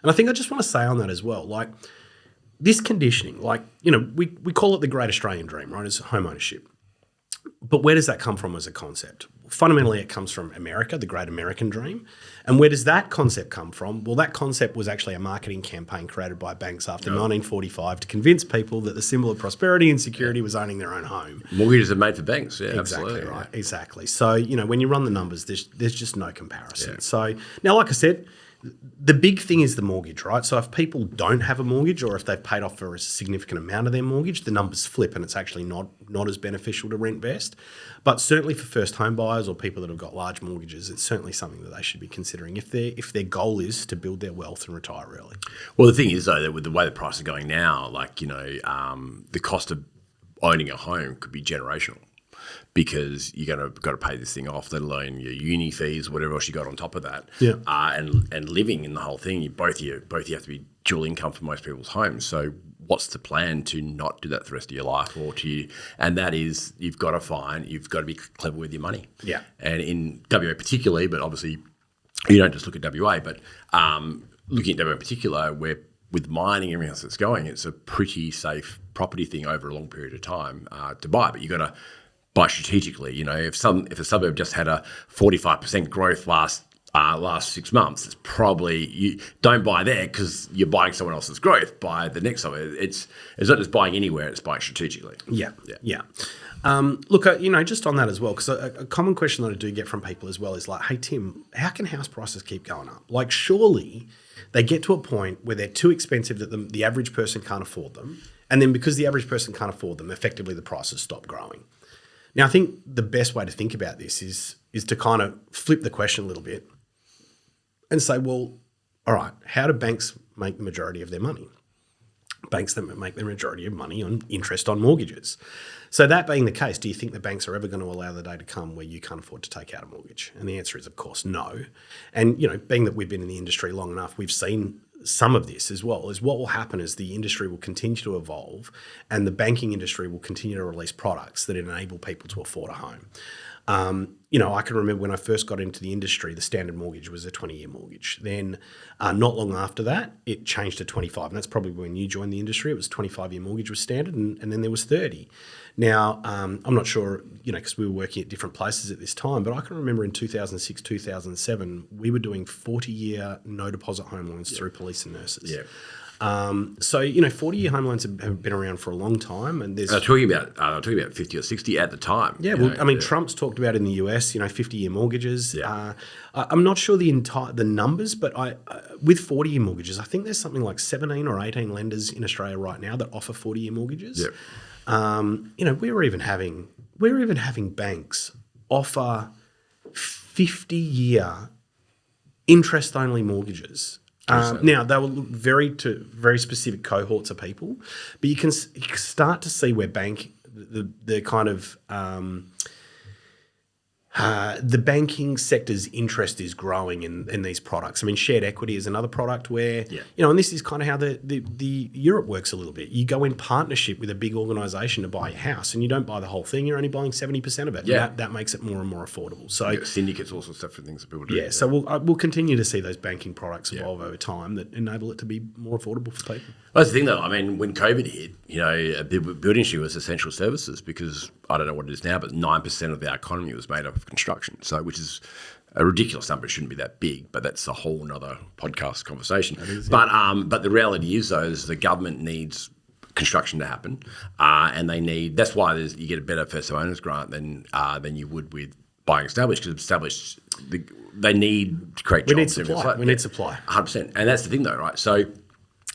C: And I think I just want to say on that as well, like, this conditioning, we call it the great Australian dream, right? It's home ownership. But where does that come from as a concept? Fundamentally, it comes from America, the great American dream. And where does that concept come from? Well, that concept was actually a marketing campaign created by banks after 1945 to convince people that the symbol of prosperity and security was owning their own home.
B: Mortgages are made for banks, yeah,
C: Exactly
B: absolutely.
C: Right, exactly. So, when you run the numbers, there's just no comparison. Yeah. So, now, like I said, the big thing is the mortgage, right? So if people don't have a mortgage or if they've paid off for a significant amount of their mortgage, the numbers flip and it's actually not as beneficial to rent vest. But certainly for first home buyers or people that have got large mortgages, it's certainly something that they should be considering if their goal is to build their wealth and retire early.
B: Well, the thing is, though, that with the way the price is going now, the cost of owning a home could be generational, because you're got to pay this thing off, let alone your uni fees, whatever else you got on top of that. Yeah. And living in the whole thing, you have to be dual income for most people's homes. So what's the plan to not do that the rest of your life, and that is you've got to be clever with your money.
C: Yeah.
B: And in WA particularly, but obviously you don't just look at WA, but looking at WA in particular, where with mining and everything else that's going, it's a pretty safe property thing over a long period of time to buy. But you got to buy strategically. If a suburb just had a 45% growth last 6 months, it's probably, you don't buy there because you're buying someone else's growth. Buy the next suburb. It's not just buying anywhere; it's buying strategically.
C: Yeah. Look, just on that as well, because a common question that I do get from people as well is like, "Hey Tim, how can house prices keep going up? Like, surely they get to a point where they're too expensive that the average person can't afford them, and then because the average person can't afford them, effectively the prices stop growing." Now, I think the best way to think about this is to kind of flip the question a little bit and say, well, all right, how do banks make the majority of their money? Banks that make the majority of money on interest on mortgages. So that being the case, do you think the banks are ever going to allow the day to come where you can't afford to take out a mortgage? And the answer is, of course, no. And, being that we've been in the industry long enough, we've seen some of this as well. Is what will happen is the industry will continue to evolve and the banking industry will continue to release products that enable people to afford a home. I can remember when I first got into the industry, the standard mortgage was a 20-year mortgage. Then not long after that, it changed to 25. And that's probably when you joined the industry. It was 25-year mortgage was standard, and then there was 30. Now, I'm not sure, because we were working at different places at this time, but I can remember in 2006, 2007, we were doing 40-year no deposit home loans through police and nurses. Yeah. 40-year home loans have been around for a long time, and there's
B: talking about 50 or 60 at the time.
C: Yeah, Trump's talked about in the US, 50-year mortgages. Yeah. I'm not sure the numbers, but with 40-year mortgages, I think there's something like 17 or 18 lenders in Australia right now that offer 40-year mortgages. Yeah. We're even having banks offer 50-year interest-only mortgages. Now, they will look very specific cohorts of people, but you can start to see where the kind of The banking sector's interest is growing in these products. I mean, shared equity is another product where, and this is kind of how the Europe works a little bit. You go in partnership with a big organisation to buy a house, and you don't buy the whole thing. You're only buying 70% of it.
B: Yeah.
C: That makes it more and more affordable. So
B: syndicates, all sorts of different things that people do.
C: Yeah, so we'll continue to see those banking products evolve over time that enable it to be more affordable for people.
B: Well, that's the thing, though. I mean, when COVID hit, a big building issue was essential services because I don't know what it is now, but 9% of our economy was made up of construction. So, which is a ridiculous number. It shouldn't be that big, but that's a whole nother podcast conversation. But the reality is, though, is the government needs construction to happen, and they need. That's why you get a better first home owners grant than you would with buying established, because established they need to create jobs.
C: We need supply.
B: 100%, and that's the thing, though, right? So.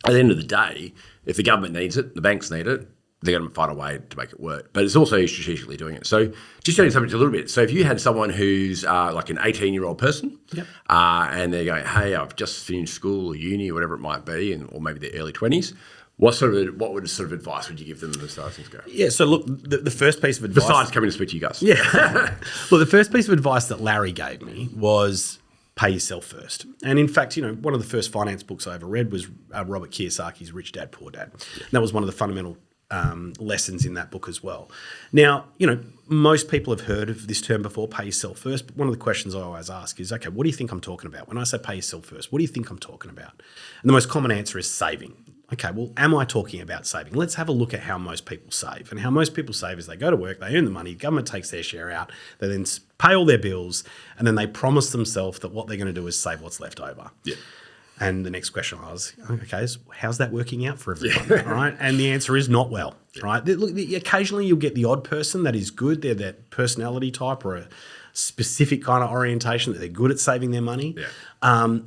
B: At the end of the day, if the government needs it, the banks need it, they're going to find a way to make it work. But it's also strategically doing it. So just changing subject a little bit. So if you had someone who's like an 18-year-old person, and they're going, hey, I've just finished school or uni or whatever it might be, or maybe their early 20s, what advice would you give them as far as things go?
C: Yeah, so look, the first piece of advice...
B: Besides coming to speak to you guys.
C: Yeah. Well, the first piece of advice that Larry gave me was... pay yourself first. And in fact, one of the first finance books I ever read was Robert Kiyosaki's Rich Dad, Poor Dad. And that was one of the fundamental lessons in that book as well. Now, most people have heard of this term before, pay yourself first. But one of the questions I always ask is, okay, what do you think I'm talking about? When I say pay yourself first, what do you think I'm talking about? And the most common answer is saving. Okay, well, am I talking about saving? Let's have a look at how most people save. And how most people save is they go to work, they earn the money, government takes their share out, they then pay all their bills, and then they promise themselves that what they're going to do is save what's left over.
B: Yeah.
C: And the next question I was, okay, so how's that working out for everyone? Right? And the answer is not well. Right? Look, occasionally you'll get the odd person that is good. They're that personality type or a specific kind of orientation that they're good at saving their money.
B: Yeah.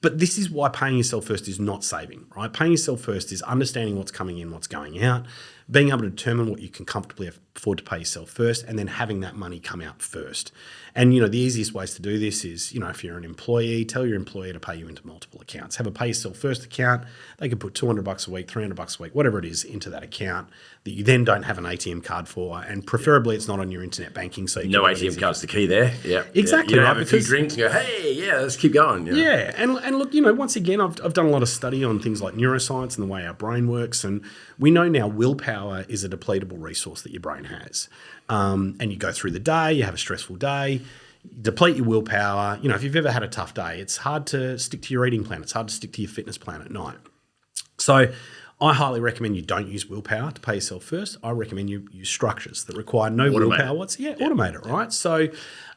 C: But this is why paying yourself first is not saving, right? Paying yourself first is understanding what's coming in, what's going out, being able to determine what you can comfortably afford to pay yourself first, and then having that money come out first. And, the easiest ways to do this is, if you're an employee, tell your employer to pay you into multiple accounts. Have a pay yourself first account. They can put $200 a week, $300 a week, whatever it is, into that account that you then don't have an ATM card for. And preferably it's not on your internet banking. So
B: no ATM card's the key there. Yeah.
C: Exactly.
B: You don't have a few drinks and go, hey, let's keep going.
C: Yeah. And look, once again, I've done a lot of study on things like neuroscience and the way our brain works. And we know now willpower is a depletable resource that your brain has. And you go through the day, you have a stressful day, you deplete your willpower. If you've ever had a tough day, it's hard to stick to your eating plan. It's hard to stick to your fitness plan at night. So I highly recommend you don't use willpower to pay yourself first. I recommend you use structures that require no willpower. Automate it, right? So,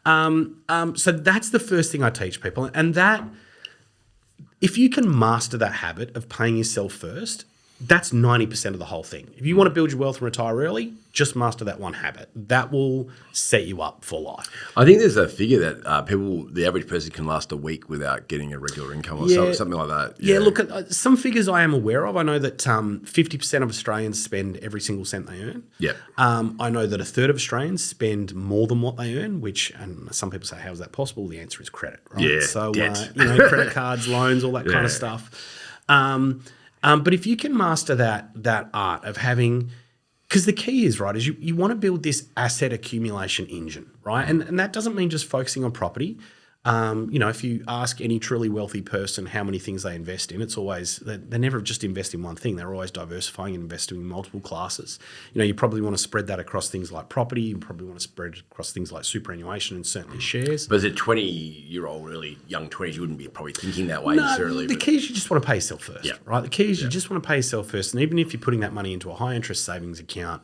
C: so that's the first thing I teach people. And that, if you can master that habit of paying yourself first, that's 90% of the whole thing. If you want to build your wealth and retire early, just master that one habit. That will set you up for life.
B: I think there's a figure that the average person can last a week without getting a regular income or something like that.
C: Yeah, look, some figures I am aware of. I know that 50% of Australians spend every single cent they earn.
B: Yeah.
C: I know that a third of Australians spend more than what they earn, and some people say, how is that possible? The answer is credit, right?
B: Yeah,
C: so,
B: debt.
C: Credit cards, loans, all that kind of stuff. But if you can master that art of having, because the key is, right, is you want to build this asset accumulation engine, right? And that doesn't mean just focusing on property. If you ask any truly wealthy person how many things they invest in, it's always, they never just invest in one thing. They're always diversifying and investing in multiple classes. You probably want to spread that across things like property. You probably want to spread it across things like superannuation and certainly shares.
B: But as a 20-year-old, really young 20s, you wouldn't be probably thinking that way necessarily.
C: The key is you just want to pay yourself first, right? The key is you just want to pay yourself first. And even if you're putting that money into a high-interest savings account,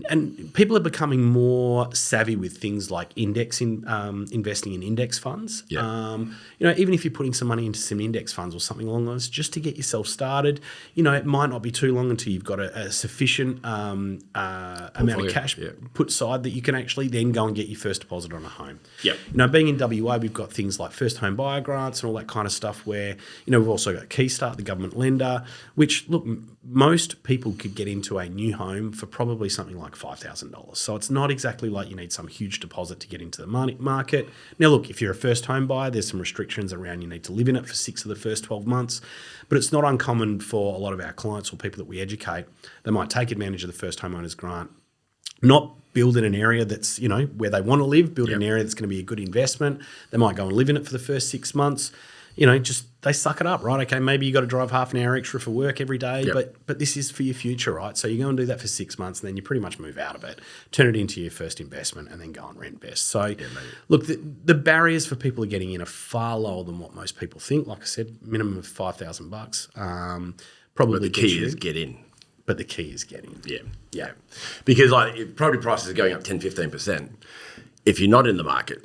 C: and people are becoming more savvy with things like investing in index funds.
B: Yeah.
C: Even if you're putting some money into some index funds or something along those, just to get yourself started. It might not be too long until you've got a sufficient amount of cash put aside that you can actually then go and get your first deposit on a home.
B: Yep.
C: Being in WA, we've got things like first home buyer grants and all that kind of stuff where, we've also got Keystart, the government lender, which, look, most people could get into a new home for probably something like $5,000. So it's not exactly like you need some huge deposit to get into the market. Now, look, if you're a first home buyer, there's some restrictions around you need to live in it for 6 of the first 12 months. But it's not uncommon for a lot of our clients or people that we educate, they might take advantage of the first homeowners grant, not build in an area that's, where they want to live, build in an area that's going to be a good investment. They might go and live in it for the first 6 months. Just they suck it up, right? Okay, maybe you got to drive half an hour extra for work every day, but this is for your future, right? So you go and do that for 6 months, and then you pretty much move out of it, turn it into your first investment, and then go and Rentvest. So, look, the barriers for people getting in are far lower than what most people think. Like I said, minimum of $5,000. Probably
B: But the key is get in.
C: But the key is get in.
B: Yeah. Because if property prices are going up 10, 15%, if you're not in the market,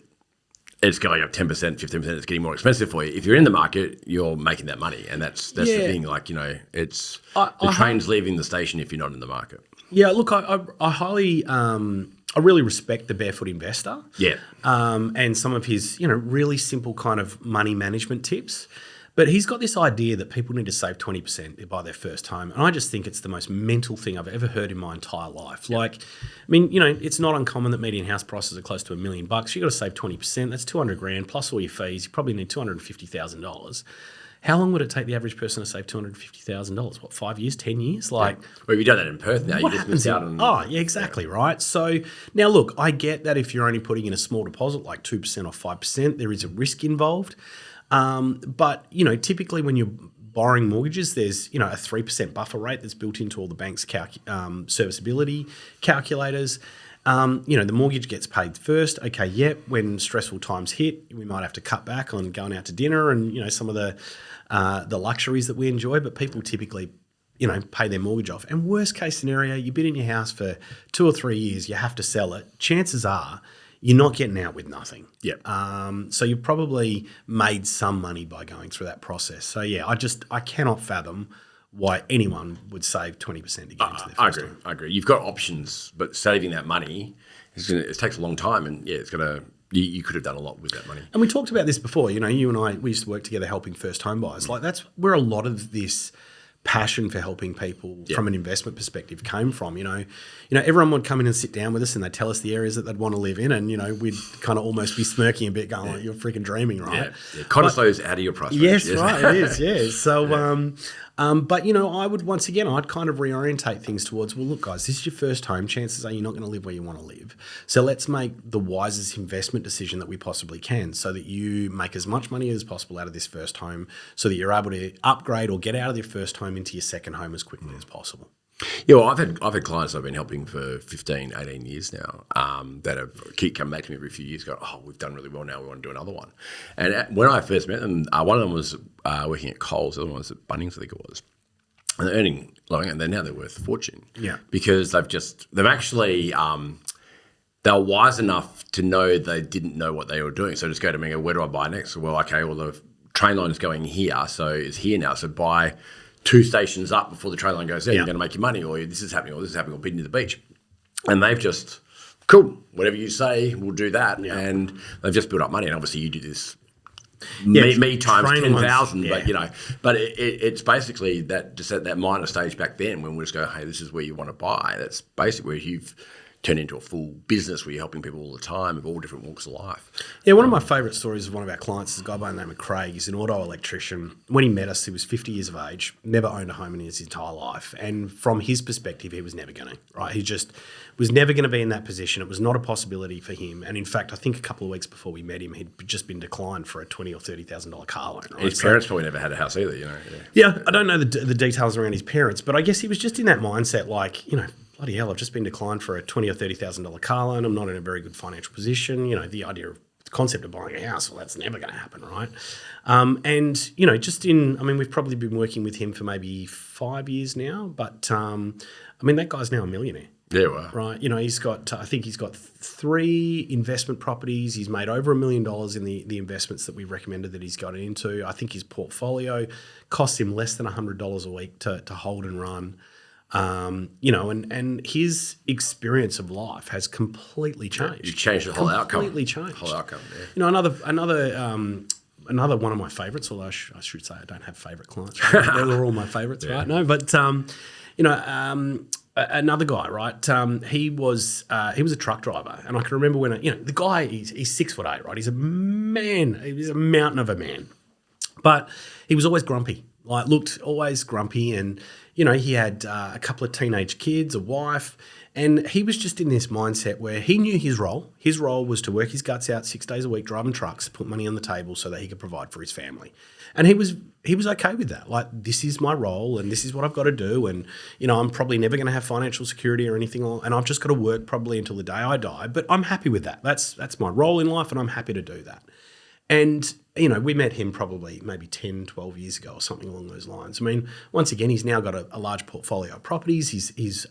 B: it's going up 10%, 15%, it's getting more expensive for you. If you're in the market, you're making that money. And that's the thing. Like, it's the train's leaving the station if you're not in the market.
C: Yeah, look, I highly, I really respect the Barefoot Investor.
B: Yeah.
C: And some of his, really simple kind of money management tips. But he's got this idea that people need to save 20% to buy their first home. And I just think it's the most mental thing I've ever heard in my entire life. Like, it's not uncommon that median house prices are close to $1 million. You've got to save 20%. That's $200,000 plus all your fees. You probably need $250,000. How long would it take the average person to save $250,000? What, 5 years, 10 years? Like,
B: well, if you've done that in Perth now, you just miss out on.
C: Oh, yeah, exactly, right. So now, look, I get that if you're only putting in a small deposit, like 2% or 5%, there is a risk involved. But, typically when you're borrowing mortgages, there's, a 3% buffer rate that's built into all the bank's serviceability calculators. The mortgage gets paid first. Okay, when stressful times hit, we might have to cut back on going out to dinner and, some of the luxuries that we enjoy, but people typically pay their mortgage off. And worst case scenario, you've been in your house for 2 or 3 years, you have to sell it. Chances are you're not getting out with nothing.
B: Yep.
C: So you've probably made some money by going through that process. So, I cannot fathom why anyone would save 20% to get into their first home.
B: I agree. You've got options, but saving that money, it takes a long time. And, it's going to... You could have done a lot with that money.
C: And we talked about this before. You and I, we used to work together helping first home buyers. Like, that's where a lot of this passion for helping people from an investment perspective came from. Everyone would come in and sit down with us and they'd tell us the areas that they'd want to live in, and we'd kind of almost be smirking a bit, going like, "You're freaking dreaming, right?"
B: Yeah. Cost out of your price range.
C: Yes, right, it is. Yeah. So, but I would I'd kind of reorientate things towards, well, look, guys, this is your first home. Chances are you're not going to live where you want to live. So let's make the wisest investment decision that we possibly can, so that you make as much money as possible out of this first home, so that you're able to upgrade or get out of your first home into your second home as quickly as possible.
B: Yeah, well, I've had clients I've been helping for 15, 18 years now that have keep coming back to me every few years, go, "Oh, we've done really well now, we want to do another one." And when I first met them, one of them was working at Coles, the other one was at Bunnings, I think it was. And they're earning, and now they're worth a fortune.
C: Yeah.
B: Because they've actually, they were wise enough to know they didn't know what they were doing. So just go to me and go, "Where do I buy next?" Well, okay, the train line is going here, so it's here now. So buy 2 stations up before the train line goes there, you're going to make your money, or this is happening, or bid into the beach. And they've just, cool, whatever you say, we'll do that. Yeah. And they've just built up money. And obviously you do this me times 10,000, but it's basically that, just at that minor stage back then when we just go, "Hey, this is where you want to buy." That's basically where you've turned into a full business where you're helping people all the time of all different walks of life.
C: Yeah, one of my favourite stories of one of our clients is a guy by the name of Craig. He's an auto electrician. When he met us, he was 50 years of age, never owned a home in his entire life. And from his perspective, he was never going to, right? He just was never going to be in that position. It was not a possibility for him. And in fact, I think a couple of weeks before we met him, he'd just been declined for a $20,000 or $30,000 car loan. Right?
B: His parents probably never had a house either,
C: Yeah, I don't know the details around his parents, but I guess he was just in that mindset, like, bloody hell, I've just been declined for a $20,000 or $30,000 car loan. I'm not in a very good financial position. The idea of the concept of buying a house, well, that's never going to happen, right? We've probably been working with him for maybe 5 years now, but that guy's now a millionaire.
B: Yeah, well.
C: Right. He's got 3 investment properties. He's made over $1 million in the investments that we recommended that he's got into. I think his portfolio costs him less than $100 a week to hold and run. And his experience of life has completely changed.
B: You changed the whole outcome.
C: Completely changed.
B: Whole outcome, yeah.
C: Another one of my favourites, although I should say I don't have favourite clients. Right? They're all my favourites, right? No, but another guy, right? He was a truck driver, and I can remember when the guy he's 6'8", right? He's a man. He's a mountain of a man, but he was always grumpy. like looked always grumpy, and he had a couple of teenage kids, a wife, and he was just in this mindset where he knew his role. His role was to work his guts out 6 days a week, driving trucks, put money on the table so that he could provide for his family. And he was okay with that. Like, this is my role and this is what I've got to do. And, I'm probably never going to have financial security or anything. And I've just got to work probably until the day I die. But I'm happy with that. That's my role in life, and I'm happy to do that. And, we met him probably maybe 10, 12 years ago or something along those lines. I mean, once again, he's now got a large portfolio of properties. His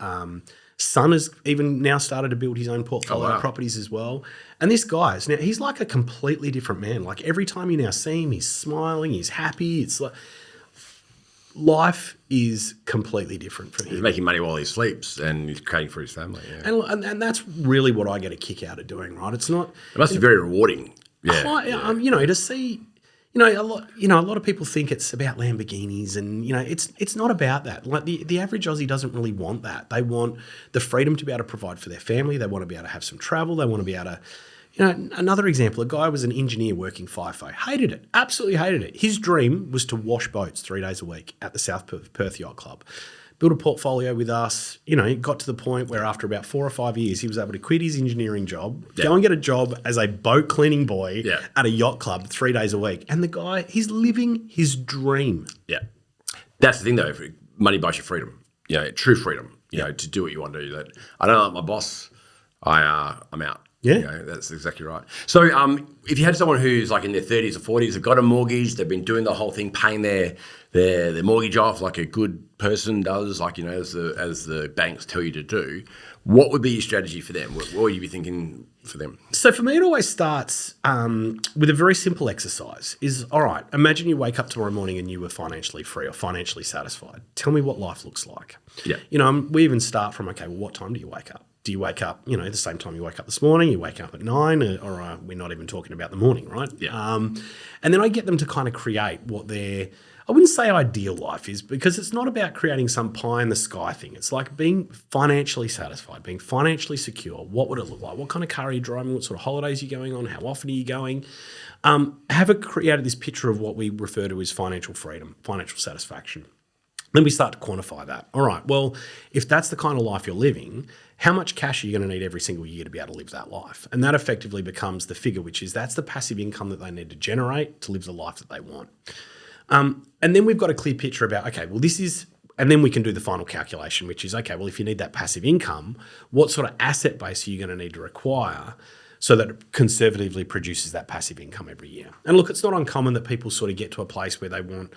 C: son has even now started to build his own portfolio of properties as well. And this guy, he's like a completely different man. Like, every time you now see him, he's smiling, he's happy. It's like life is completely different for him.
B: He's making money while he sleeps, and he's creating for his family. Yeah.
C: And that's really what I get a kick out of doing, right? It's not.
B: It must be very rewarding. Yeah.
C: To see. A lot of people think it's about Lamborghinis, and it's not about that. Like, the average Aussie doesn't really want that. They want the freedom to be able to provide for their family. They want to be able to have some travel. They want to be able to, another example, a guy was an engineer working FIFO, hated it, absolutely hated it. His dream was to wash boats 3 days a week at the South Perth Yacht Club. Built a portfolio with us. It got to the point where after about 4 or 5 years, he was able to quit his engineering job, go and get a job as a boat cleaning boy at a yacht club 3 days a week. And the guy, he's living his dream.
B: Yeah. That's the thing, though. Money buys you freedom. True freedom, to do what you want to do. That I don't like my boss. I'm out.
C: Yeah.
B: That's exactly right. So if you had someone who's like in their 30s or 40s, they've got a mortgage, they've been doing the whole thing, paying their mortgage off like a good person does, like, as the banks tell you to do, what would be your strategy for them? What would you be thinking for them?
C: So for me, it always starts with a very simple exercise. Is, all right, imagine you wake up tomorrow morning and you were financially free or financially satisfied. Tell me what life looks like.
B: Yeah.
C: We even start from, okay, well, what time do you wake up? Do you wake up, the same time you wake up this morning? You wake up at 9, or we're not even talking about the morning, right?
B: Yeah.
C: And then I get them to kind of create what their, I wouldn't say ideal life is, because it's not about creating some pie in the sky thing. It's like being financially satisfied, being financially secure. What would it look like? What kind of car are you driving? What sort of holidays are you going on? How often are you going? Have created this picture of what we refer to as financial freedom, financial satisfaction. Then we start to quantify that. All right, well, if that's the kind of life you're living, how much cash are you going to need every single year to be able to live that life? And that effectively becomes the figure, which is that's the passive income that they need to generate to live the life that they want. And then we've got a clear picture about, okay, well, this is, and then we can do the final calculation, which is, okay, well, if you need that passive income, what sort of asset base are you going to need to require so that it conservatively produces that passive income every year? And look, it's not uncommon that people sort of get to a place where they want,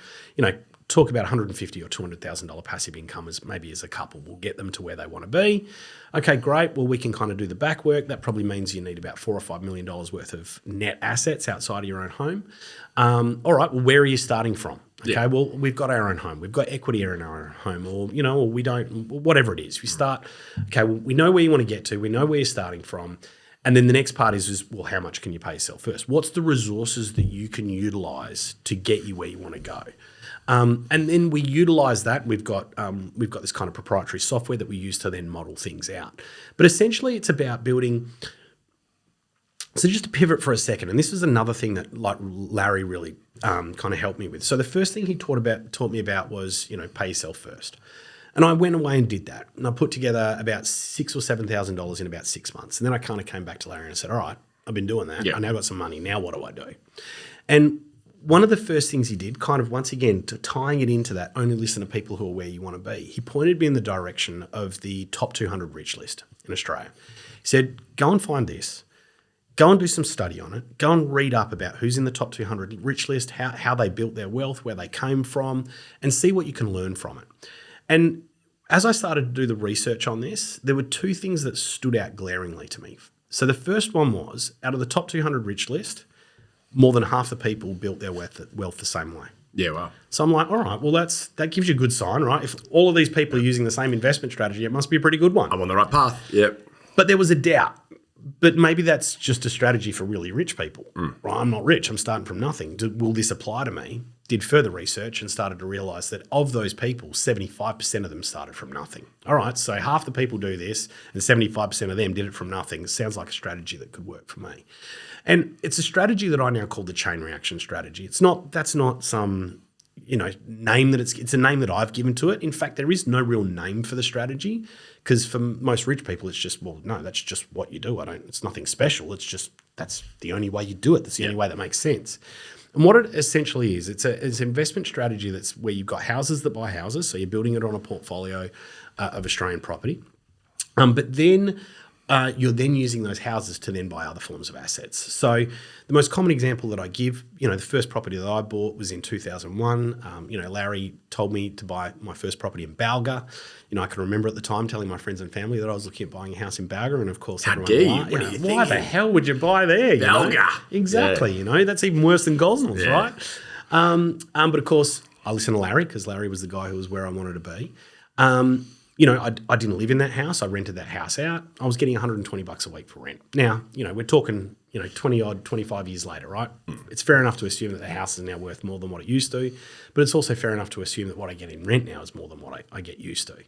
C: talk about $150,000 or $200,000 passive income as maybe as a couple. We'll get them to where they want to be. Okay, great. Well, we can kind of do the back work. That probably means you need about $4 or $5 million worth of net assets outside of your own home. All right, well, where are you starting from? Okay, well, we've got our own home. We've got equity in our own home, or we don't, whatever it is. We start, okay, well, we know where you want to get to. We know where you're starting from. And then the next part is, well, how much can you pay yourself first? What's the resources that you can utilize to get you where you want to go? And then we utilize that. We've got this kind of proprietary software that we use to then model things out. But essentially, it's about building. So just to pivot for a second, and this is another thing that like Larry really kind of helped me with. So the first thing he taught me about was, pay yourself first. And I went away and did that. And I put together about $6,000 or $7,000 in about 6 months. And then I kind of came back to Larry and said, all right, I've been doing that. Yeah. I now got some money. Now what do I do? And one of the first things he did, kind of once again, to tying it into that, only listen to people who are where you want to be, he pointed me in the direction of the top 200 rich list in Australia. He said, go and find this. Go and do some study on it. Go and read up about who's in the top 200 rich list, how they built their wealth, where they came from, and see what you can learn from it. And as I started to do the research on this, there were two things that stood out glaringly to me. So the first one was, out of the top 200 rich list, more than half the people built their wealth the same way.
B: Yeah, wow.
C: So I'm like, all right, well, that gives you a good sign, right? If all of these people are using the same investment strategy, it must be a pretty good one.
B: I'm on the right path, yep.
C: But there was a doubt. But maybe that's just a strategy for really rich people. Right? I'm not rich. I'm starting from nothing. Will this apply to me? Did further research and started to realize that of those people, 75% of them started from nothing. All right, so half the people do this and 75% of them did it from nothing. It sounds like a strategy that could work for me. And it's a strategy that I now call the chain reaction strategy. That's not some, name that it's a name that I've given to it. In fact, there is no real name for the strategy because for most rich people, it's just, well, no, that's just what you do. It's nothing special. It's just, that's the only way you do it. That's the only way that makes sense. And what it essentially is, it's an investment strategy that's where you've got houses that buy houses. So you're building it on a portfolio of Australian property. But then you're then using those houses to then buy other forms of assets. So the most common example that I give, the first property that I bought was in 2001. Larry told me to buy my first property in Balga. I can remember at the time telling my friends and family that I was looking at buying a house in Balga, and of course, why the hell would you buy there?
B: Balga.
C: Exactly. Yeah. That's even worse than Gosnells, right? But of course, I listened to Larry because Larry was the guy who was where I wanted to be. I didn't live in that house. I rented that house out. I was getting $120 a week for rent. Now, we're talking, 25 years later, right? It's fair enough to assume that the house is now worth more than what it used to, but it's also fair enough to assume that what I get in rent now is more than what I get used to.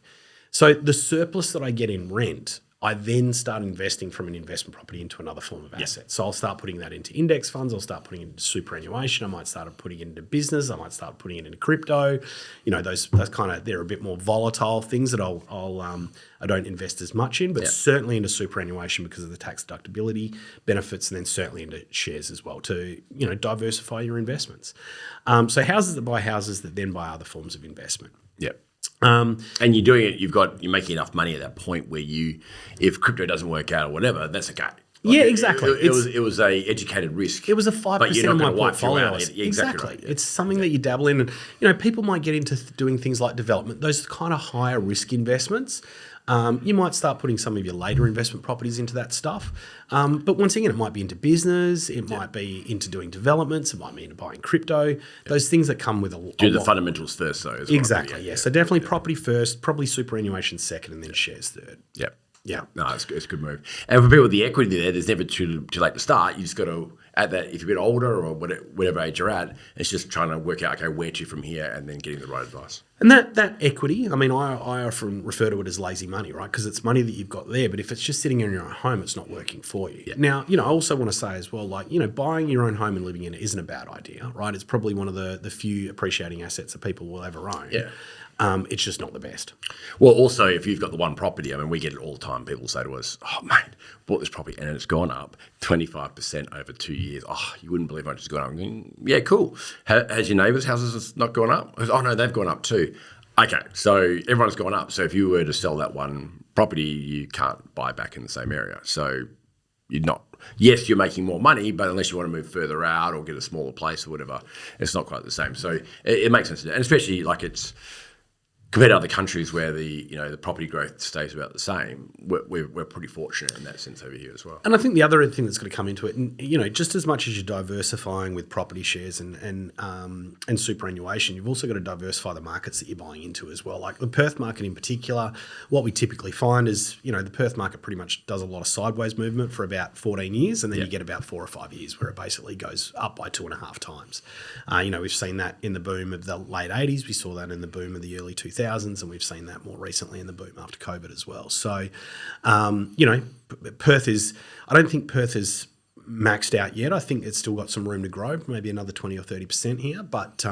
C: So the surplus that I get in rent, I then start investing from an investment property into another form of asset. So I'll start putting that into index funds. I'll start putting it into superannuation. I might start putting it into business. I might start putting it into crypto. Those kind of, they're a bit more volatile things that I don't invest as much in, but certainly into superannuation because of the tax deductibility benefits, and then certainly into shares as well to, diversify your investments. So houses that buy houses that then buy other forms of investment.
B: Yep. And you're doing it, you're making enough money at that point where if crypto doesn't work out or whatever, that's okay.
C: Exactly.
B: It was a educated risk.
C: It was a 5% of my portfolio.
B: Exactly. Right.
C: It's something that you dabble in. And, people might get into doing things like development, those kind of higher risk investments. You might start putting some of your later investment properties into that stuff. But once again, it might be into business. It might be into doing developments. It might be into buying crypto. Those things that come with
B: Do the fundamentals first, though.
C: Exactly, yeah. So definitely property first, probably superannuation second, and then shares third.
B: Yep.
C: Yeah.
B: No, it's a good move. And for people with the equity there's never too late to start. You just got to, at that, if you're a bit older or whatever age you're at, it's just trying to work out, okay, where to from here and then getting the right advice.
C: And that equity, I often refer to it as lazy money, right? Because it's money that you've got there, but if it's just sitting in your own home, it's not working for you. Yeah. Now, I also want to say as well, buying your own home and living in it isn't a bad idea, right? It's probably one of the few appreciating assets that people will ever own.
B: Yeah.
C: It's just not the best.
B: Well, also, if you've got the one property, we get it all the time. People say to us, oh, mate, bought this property and it's gone up 25% over 2 years. Oh, you wouldn't believe how much it's gone up. I'm going, yeah, cool. Has your neighbours' houses not gone up? Goes, oh, no, they've gone up too. Okay, so everyone's gone up. So if you were to sell that one property, you can't buy back in the same area. So you're not. Yes, you're making more money, but unless you want to move further out or get a smaller place or whatever, it's not quite the same. So it makes sense to do. And especially it's compared to other countries where the property growth stays about the same, we're pretty fortunate in that sense over here as well.
C: And I think the other thing that's going to come into it, and just as much as you're diversifying with property shares and superannuation, you've also got to diversify the markets that you're buying into as well. Like the Perth market in particular, what we typically find is the Perth market pretty much does a lot of sideways movement for about 14 years, and then you get about 4 or 5 years where it basically goes up by 2.5 times. We've seen that in the boom of the late 80s. We saw that in the boom of the early 2000s. And we've seen that more recently in the boom after COVID as well. So, Perth is, I don't think Perth is maxed out yet. I think it's still got some room to grow, maybe another 20 or 30% here. But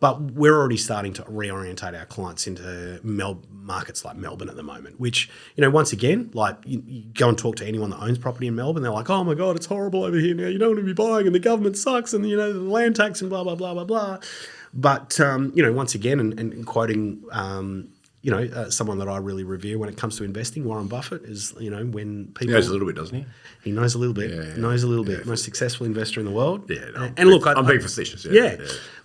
C: we're already starting to reorientate our clients into markets like Melbourne at the moment, which, once again, you go and talk to anyone that owns property in Melbourne, they're like, oh my God, it's horrible over here now. You don't want to be buying and the government sucks and, the land tax and blah, blah, blah, blah, blah. But, once again, and quoting, someone that I really revere when it comes to investing, Warren Buffett, is, when people...
B: He knows a little bit, doesn't he?
C: He knows a little bit. Yeah. Knows a little bit. Most successful investor in the world.
B: Yeah. No,
C: and look,
B: I'm being facetious.
C: Yeah.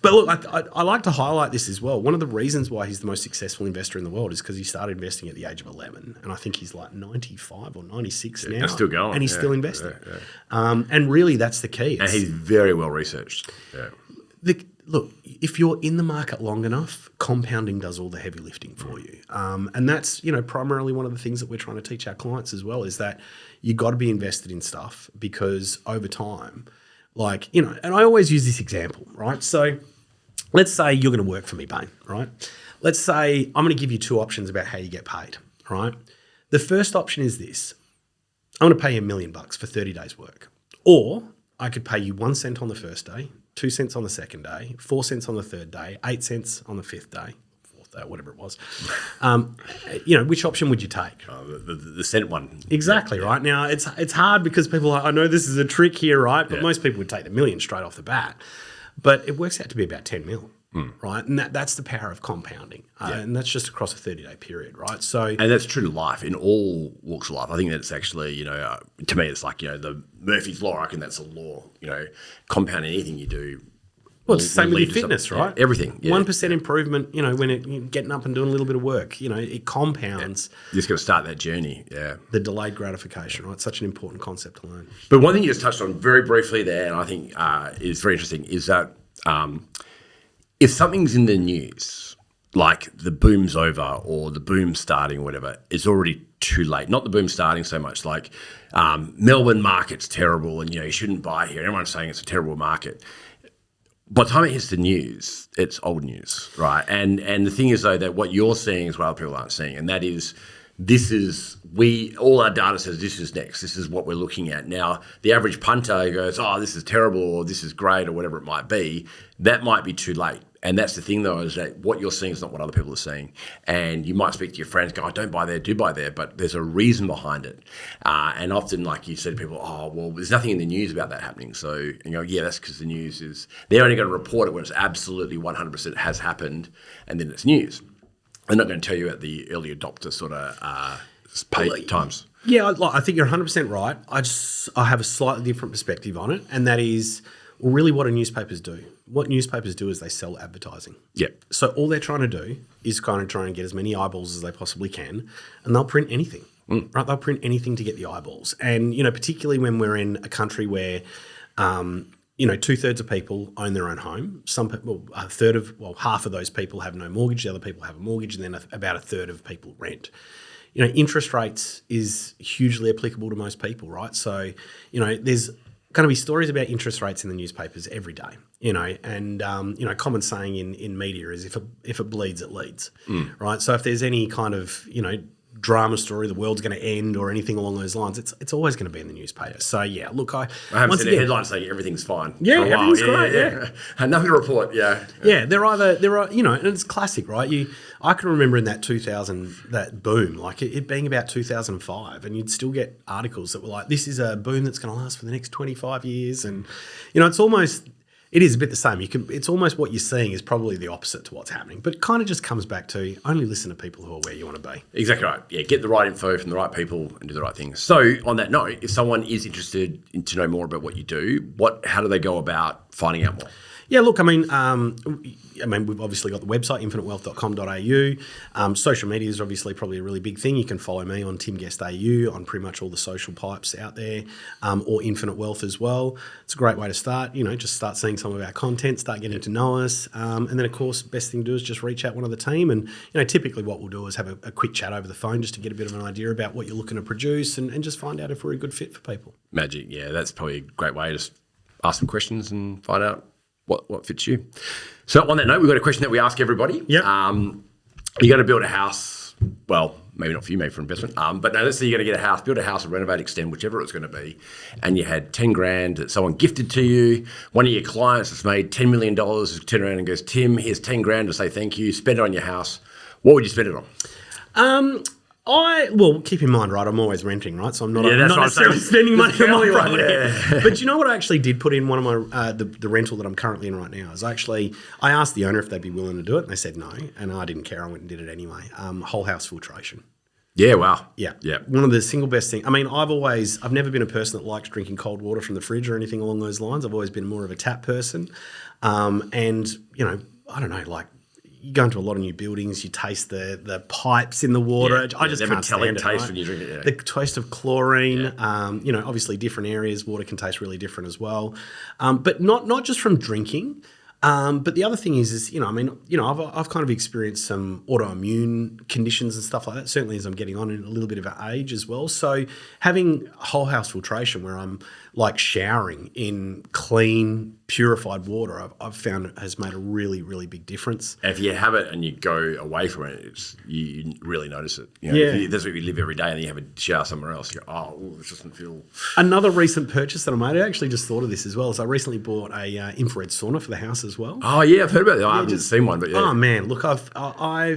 C: But look, I like to highlight this as well. One of the reasons why he's the most successful investor in the world is because he started investing at the age of 11. And I think he's like 95 or 96 now.
B: And still going.
C: And he's still investing. Yeah. And really, that's the key.
B: And he's very well researched. Yeah.
C: Look, if you're in the market long enough, compounding does all the heavy lifting for you. And that's, primarily one of the things that we're trying to teach our clients as well, is that you got to be invested in stuff because over time, and I always use this example, right? So let's say you're going to work for me, Bain, right? Let's say I'm going to give you 2 options about how you get paid, right? The first option is this. I'm going to pay you $1 million for 30 days work. Or I could pay you 1 cent on the first day, 2 cents on the second day, 4 cents on the third day, 8 cents on the fifth day, fourth day, whatever it was. Which option would you take?
B: The cent one.
C: Exactly, right? Now, it's hard because people are like, I know this is a trick here, right? But most people would take the million straight off the bat. But it works out to be about 10 mil. Right, and that's the power of compounding, and that's just across a 30-day period, right? So,
B: and that's true to life in all walks of life. I think that it's actually, to me, it's like the Murphy's law. I reckon that's a law. Compounding anything you do.
C: Well, it's the same with your fitness, right?
B: Yeah, everything.
C: 1% improvement. When you're getting up and doing a little bit of work, it compounds.
B: You're just got to start that journey. Yeah,
C: the delayed gratification, right? Such an important concept to learn.
B: But one thing you just touched on very briefly there, and I think is very interesting, is that. If something's in the news, like the boom's over or the boom's starting or whatever, it's already too late. Not the boom starting so much, like Melbourne market's terrible and you shouldn't buy here. Everyone's saying it's a terrible market. By the time it hits the news, it's old news, right? And the thing is though that what you're seeing is what other people aren't seeing, and that is all our data says this is next. This is what we're looking at. Now, the average punter goes, oh, this is terrible or this is great or whatever it might be. That might be too late. And that's the thing, though, is that what you're seeing is not what other people are seeing. And you might speak to your friends, go, oh, don't buy there, do buy there. But there's a reason behind it. And often, like you said to people, oh, well, there's nothing in the news about that happening. So, yeah, that's because the news is, they're only going to report it when it's absolutely 100% has happened. And then it's news. They're not going to tell you at the early adopter sort of times.
C: Yeah, I think you're 100% right. I have a slightly different perspective on it, and that is really what do newspapers do? What newspapers do is they sell advertising.
B: Yeah.
C: So all they're trying to do is kind of try and get as many eyeballs as they possibly can, and they'll print anything. Right? They'll print anything to get the eyeballs. And, particularly when we're in a country where, 2/3 of people own their own home. Some people, half of those people have no mortgage. The other people have a mortgage, and then about a third of people rent. Interest rates is hugely applicable to most people, right? So, there's going to be stories about interest rates in the newspapers every day, and common saying in media is if it bleeds, it leads, right? So if there's any kind of drama story, the world's going to end or anything along those lines, it's always going to be in the newspaper. So yeah, look, I
B: haven't seen a headline saying everything's fine.
C: Yeah, everything's great. Yeah.
B: And nothing to report. Yeah.
C: Yeah, there are, and it's classic, right? I can remember in that 2000, that boom, like it being about 2005, and you'd still get articles that were like, this is a boom that's going to last for the next 25 years. And, it is a bit the same. It's almost what you're seeing is probably the opposite to what's happening, but it kind of just comes back to only listen to people who are where you want to be.
B: Exactly right. Yeah, get the right info from the right people and do the right things. So on that note, if someone is interested to know more about what you do, how do they go about finding out more?
C: Yeah, look, we've obviously got the website, infinitewealth.com.au. Social media is obviously probably a really big thing. You can follow me on Tim Guest AU on pretty much all the social pipes out there, or Infinite Wealth as well. It's a great way to start, just start seeing some of our content, start getting to know us. And then, of course, best thing to do is just reach out one of the team. And, typically what we'll do is have a quick chat over the phone just to get a bit of an idea about what you're looking to produce and just find out if we're a good fit for people.
B: Magic. Yeah, that's probably a great way to just ask some questions and find out what fits you. So on that note, we've got a question that we ask everybody.
C: Yep.
B: You're going to build a house, well, maybe not for you, maybe for investment. But no, let's say you're going to get a house, build a house, or renovate, extend, whichever it's going to be, and you had 10 grand that someone gifted to you. One of your clients has made $10 million, has turned around and goes, Tim, here's 10 grand to say thank you, spend it on your house. What would you spend it on?
C: Keep in mind, right, I'm always renting, right? So I'm not,
B: not
C: necessarily spending money on my property.
B: Yeah.
C: But you know what I actually did put in one of my, the rental that I'm currently in right now is I asked the owner if they'd be willing to do it, and they said no, and I didn't care. I went and did it anyway. Whole house filtration.
B: Yeah, wow.
C: Yeah.
B: Yeah.
C: One of the single best things. I've never been a person that likes drinking cold water from the fridge or anything along those lines. I've always been more of a tap person. And, I don't know, like, you go into a lot of new buildings, you taste the pipes in the water. I just can't stand it.
B: Taste
C: right?
B: when you drink it. Yeah.
C: The taste of chlorine. Yeah. Obviously different areas, water can taste really different as well. But not just from drinking. But the other thing is, I've kind of experienced some autoimmune conditions and stuff like that, certainly as I'm getting on in a little bit of an age as well. So having whole house filtration where I'm like showering in clean, purified water, I've found it has made a really, really big difference.
B: If you have it and you go away from it, you really notice it. That's where you live every day, and then you have a shower somewhere else. You go, this doesn't feel. Another
C: recent purchase that I made, I actually just thought of this as well, is I recently bought a infrared sauna for the house as well.
B: Oh yeah, I've heard about it. I haven't seen one, but yeah.
C: Oh man, look, I've I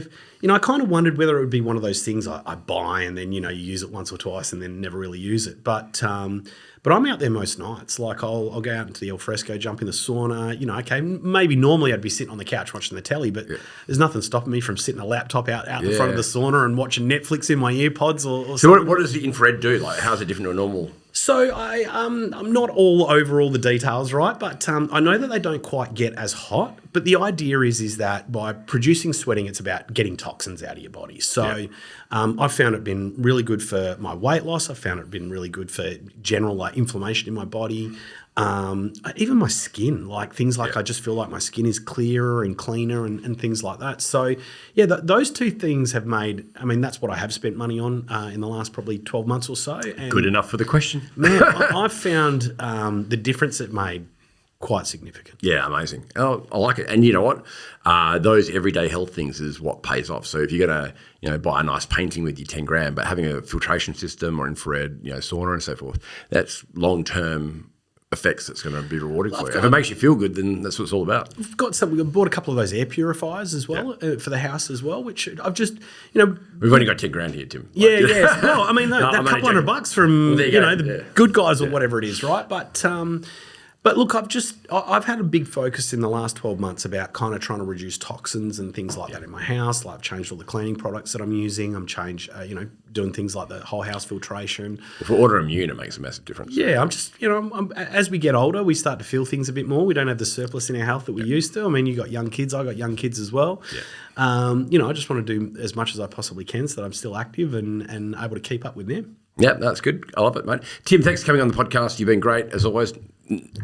C: kind of wondered whether it would be one of those things I buy and then you use it once or twice and then never really use it. But I'm out there most nights. Like I'll go out into the al fresco, jump in the sauna. Okay, maybe normally I'd be sitting on the couch watching the telly, but there's nothing stopping me from sitting a laptop out in front of the sauna and watching Netflix in my earpods or
B: so what does the infrared do? Like, how is it different to a normal?
C: So I'm not all over all the details, right? But I know that they don't quite get as hot. But the idea is that by producing sweating, it's about getting toxins out of your body. So I've found it been really good for my weight loss. I've found it been really good for general inflammation in my body. Even my skin, things like I just feel like my skin is clearer and cleaner and things like that. So those two things have made, that's what I have spent money on in the last probably 12 months or so. And
B: good enough for the question.
C: Man, I've found the difference it made quite significant.
B: Yeah, amazing. Oh, I like it. And you know what? Those everyday health things is what pays off. So if you're going to, buy a nice painting with your 10 grand, but having a filtration system or infrared, sauna and so forth, that's long-term effects that's going to be rewarding for you. If it makes you feel good, then that's what it's all about.
C: We've bought a couple of those air purifiers as well for the house as well, which I've just,
B: We've only got 10 grand here, Tim.
C: Yeah. Well, a couple $100 from, the good guys or whatever it is, right? But look, I've had a big focus in the last 12 months about kind of trying to reduce toxins and things like that in my house. I've changed all the cleaning products that I'm using. I'm doing things like the whole house filtration.
B: For autoimmune, it makes a massive difference.
C: Yeah, I'm just, as we get older, we start to feel things a bit more. We don't have the surplus in our health that we used to. You got young kids. I got young kids as well. Yeah. I just want to do as much as I possibly can so that I'm still active and able to keep up with them.
B: Yeah, that's good. I love it, mate. Tim, thanks for coming on the podcast. You've been great, as always.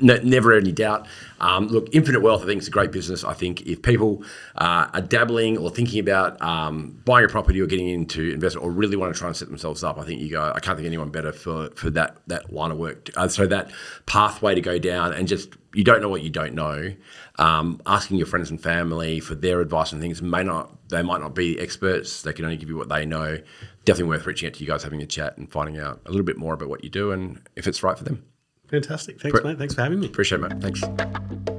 B: Never any doubt. Look, Infinite Wealth, I think, is a great business. I think if people are dabbling or thinking about buying a property or getting into investment or really want to try and set themselves up, I think I can't think of anyone better for that line of work. So that pathway to go down and just, you don't know what you don't know. Asking your friends and family for their advice and things, they might not be experts. They can only give you what they know. Definitely worth reaching out to you guys, having a chat and finding out a little bit more about what you do and if it's right for them.
C: Fantastic. Thanks, mate. Thanks for having me.
B: Appreciate it, mate. Thanks.